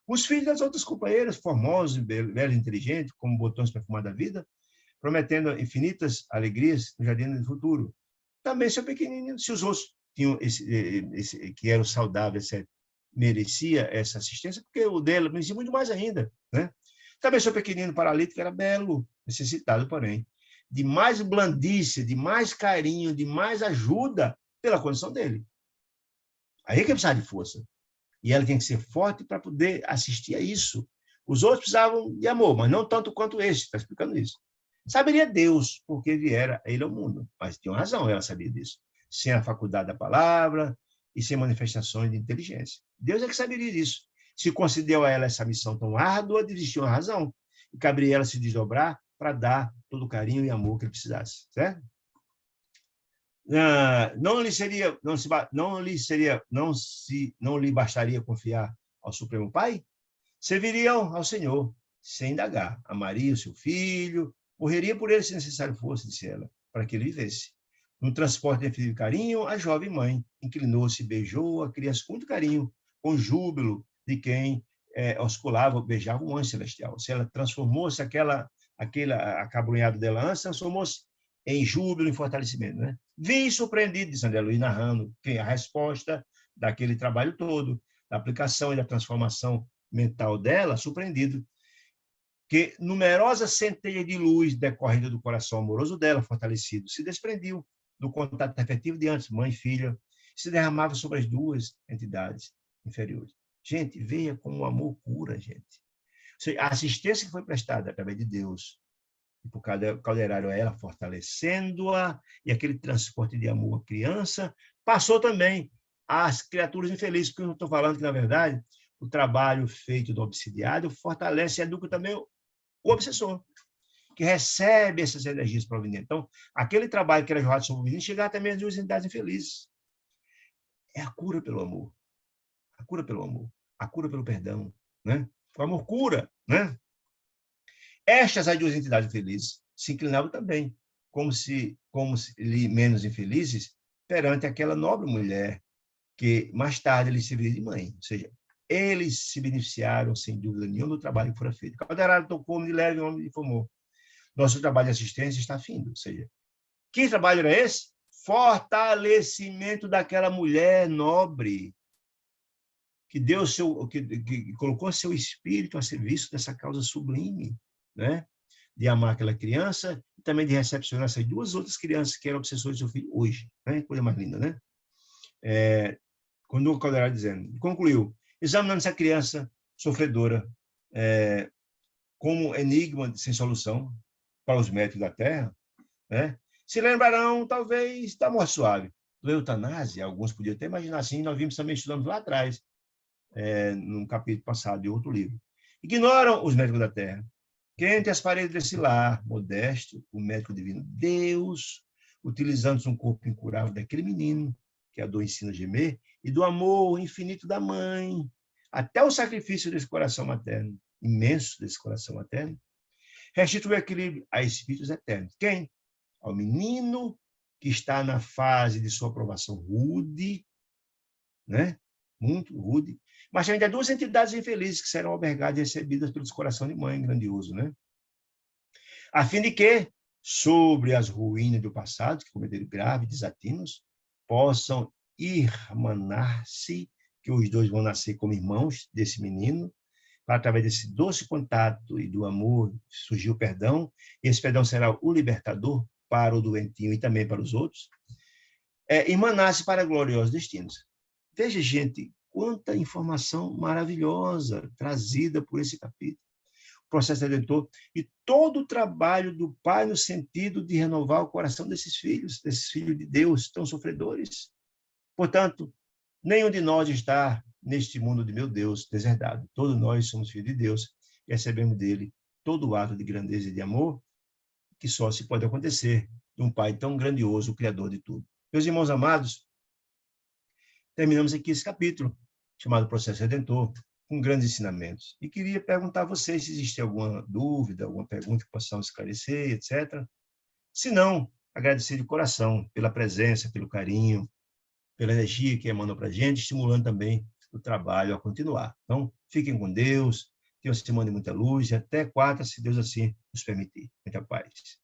Os filhos das outras companheiras, formosos, belos e inteligentes, como botões perfumados da vida, prometendo infinitas alegrias no jardim do futuro. Também seu pequenininho, se os outros tinham que eram saudáveis, etc., merecia essa assistência, porque o dela merecia muito mais ainda, né? Também seu pequenino paralítico era belo, necessitado, porém, de mais blandícia, de mais carinho, de mais ajuda pela condição dele. Aí que precisava de força. E ela tinha que ser forte para poder assistir a isso. Os outros precisavam de amor, mas não tanto quanto este, está explicando isso. Saberia Deus porque viera ele ao mundo, mas tinha razão, ela sabia disso. Sem a faculdade da palavra e sem manifestações de inteligência. Deus é que saberia disso. Se concedeu a ela essa missão tão árdua, existia uma razão. E caberia ela se desdobrar para dar todo o carinho e amor que ele precisasse, certo? Não lhe bastaria confiar ao Supremo Pai? Serviriam ao Senhor, sem indagar. Amaria o seu filho, morreria por ele se necessário fosse, disse ela, para que ele vivesse. No transporte de carinho, a jovem mãe inclinou-se e beijou a criança com muito carinho, com júbilo de quem osculava, beijava o anjo celestial. Se ela transformou-se, aquele acabrunhado dela antes, transformou-se em júbilo, em fortalecimento. Né? Vim surpreendido, diz André Luiz, narrando a resposta daquele trabalho todo, da aplicação e da transformação mental dela, surpreendido, que numerosa centelha de luz decorrendo do coração amoroso dela, fortalecido, se desprendiu do contato afetivo de antes, mãe e filha, se derramava sobre as duas entidades inferiores. Gente, veja como o amor cura, gente. Ou seja, a assistência que foi prestada através de Deus, por calderário a ela, fortalecendo-a, e aquele transporte de amor à criança, passou também às criaturas infelizes, porque eu não estou falando que, na verdade, o trabalho feito do obsidiário fortalece e educa também o obsessor, que recebe essas energias provenientes. Então, aquele trabalho que era jogado sobre o menino chegar também às duas entidades infelizes. É a cura pelo amor. A cura pelo amor. A cura pelo perdão. Né? O amor cura. Né? Estas as duas entidades infelizes se inclinavam também, como se menos infelizes, perante aquela nobre mulher que mais tarde lhe serviria de mãe. Ou seja, eles se beneficiaram, sem dúvida nenhuma, do trabalho que fora feito. Calderaro tocou, me leve, o homem me informou. Nosso trabalho de assistência está findo. Ou seja, que trabalho era esse? Fortalecimento daquela mulher nobre que deu que colocou seu espírito a serviço dessa causa sublime, né? De amar aquela criança e também de recepcionar essas duas outras crianças que eram obsessores do seu filho hoje. Né? Coisa mais linda, né? Quando o Calderaro dizendo, concluiu, examinando essa criança sofredora como enigma sem solução para os médicos da Terra, né? Se lembrarão, talvez, da morte suave. Do eutanásia, alguns podiam até imaginar assim, nós vimos também, estudando lá atrás, num capítulo passado de outro livro. Ignoram os médicos da Terra, que entre as paredes desse lar, modesto, o médico divino, Deus, utilizando um corpo incurável daquele menino, que a dor ensina a gemer, e do amor infinito da mãe, até o sacrifício desse coração materno, imenso desse coração materno, restitui o equilíbrio a espíritos eternos. Quem? Ao menino que está na fase de sua aprovação rude, né? Muito rude, mas ainda há duas entidades infelizes que serão albergadas e recebidas pelos coração de mãe grandioso, né? A fim de que, sobre as ruínas do passado, que cometeram graves desatinos, possam irmanar-se, que os dois vão nascer como irmãos desse menino, para, através desse doce contato e do amor, surgir o perdão, e esse perdão será o libertador para o doentinho e também para os outros, irmanar-se para gloriosos destinos. Veja, gente, quanta informação maravilhosa trazida por esse capítulo. O processo redentor e todo o trabalho do Pai no sentido de renovar o coração desses filhos de Deus, tão sofredores. Portanto, nenhum de nós está neste mundo de meu Deus deserdado. Todos nós somos filhos de Deus e recebemos dele todo o ato de grandeza e de amor que só se pode acontecer de um Pai tão grandioso, o Criador de tudo. Meus irmãos amados, terminamos aqui esse capítulo, chamado Processo Redentor, com grandes ensinamentos. E queria perguntar a vocês se existe alguma dúvida, alguma pergunta que possamos esclarecer, etc. Se não, agradecer de coração pela presença, pelo carinho, pela energia que emanou para a gente, estimulando também o trabalho a continuar. Então, fiquem com Deus, tenham uma semana de muita luz e até quarta, se Deus assim nos permitir. Muita paz.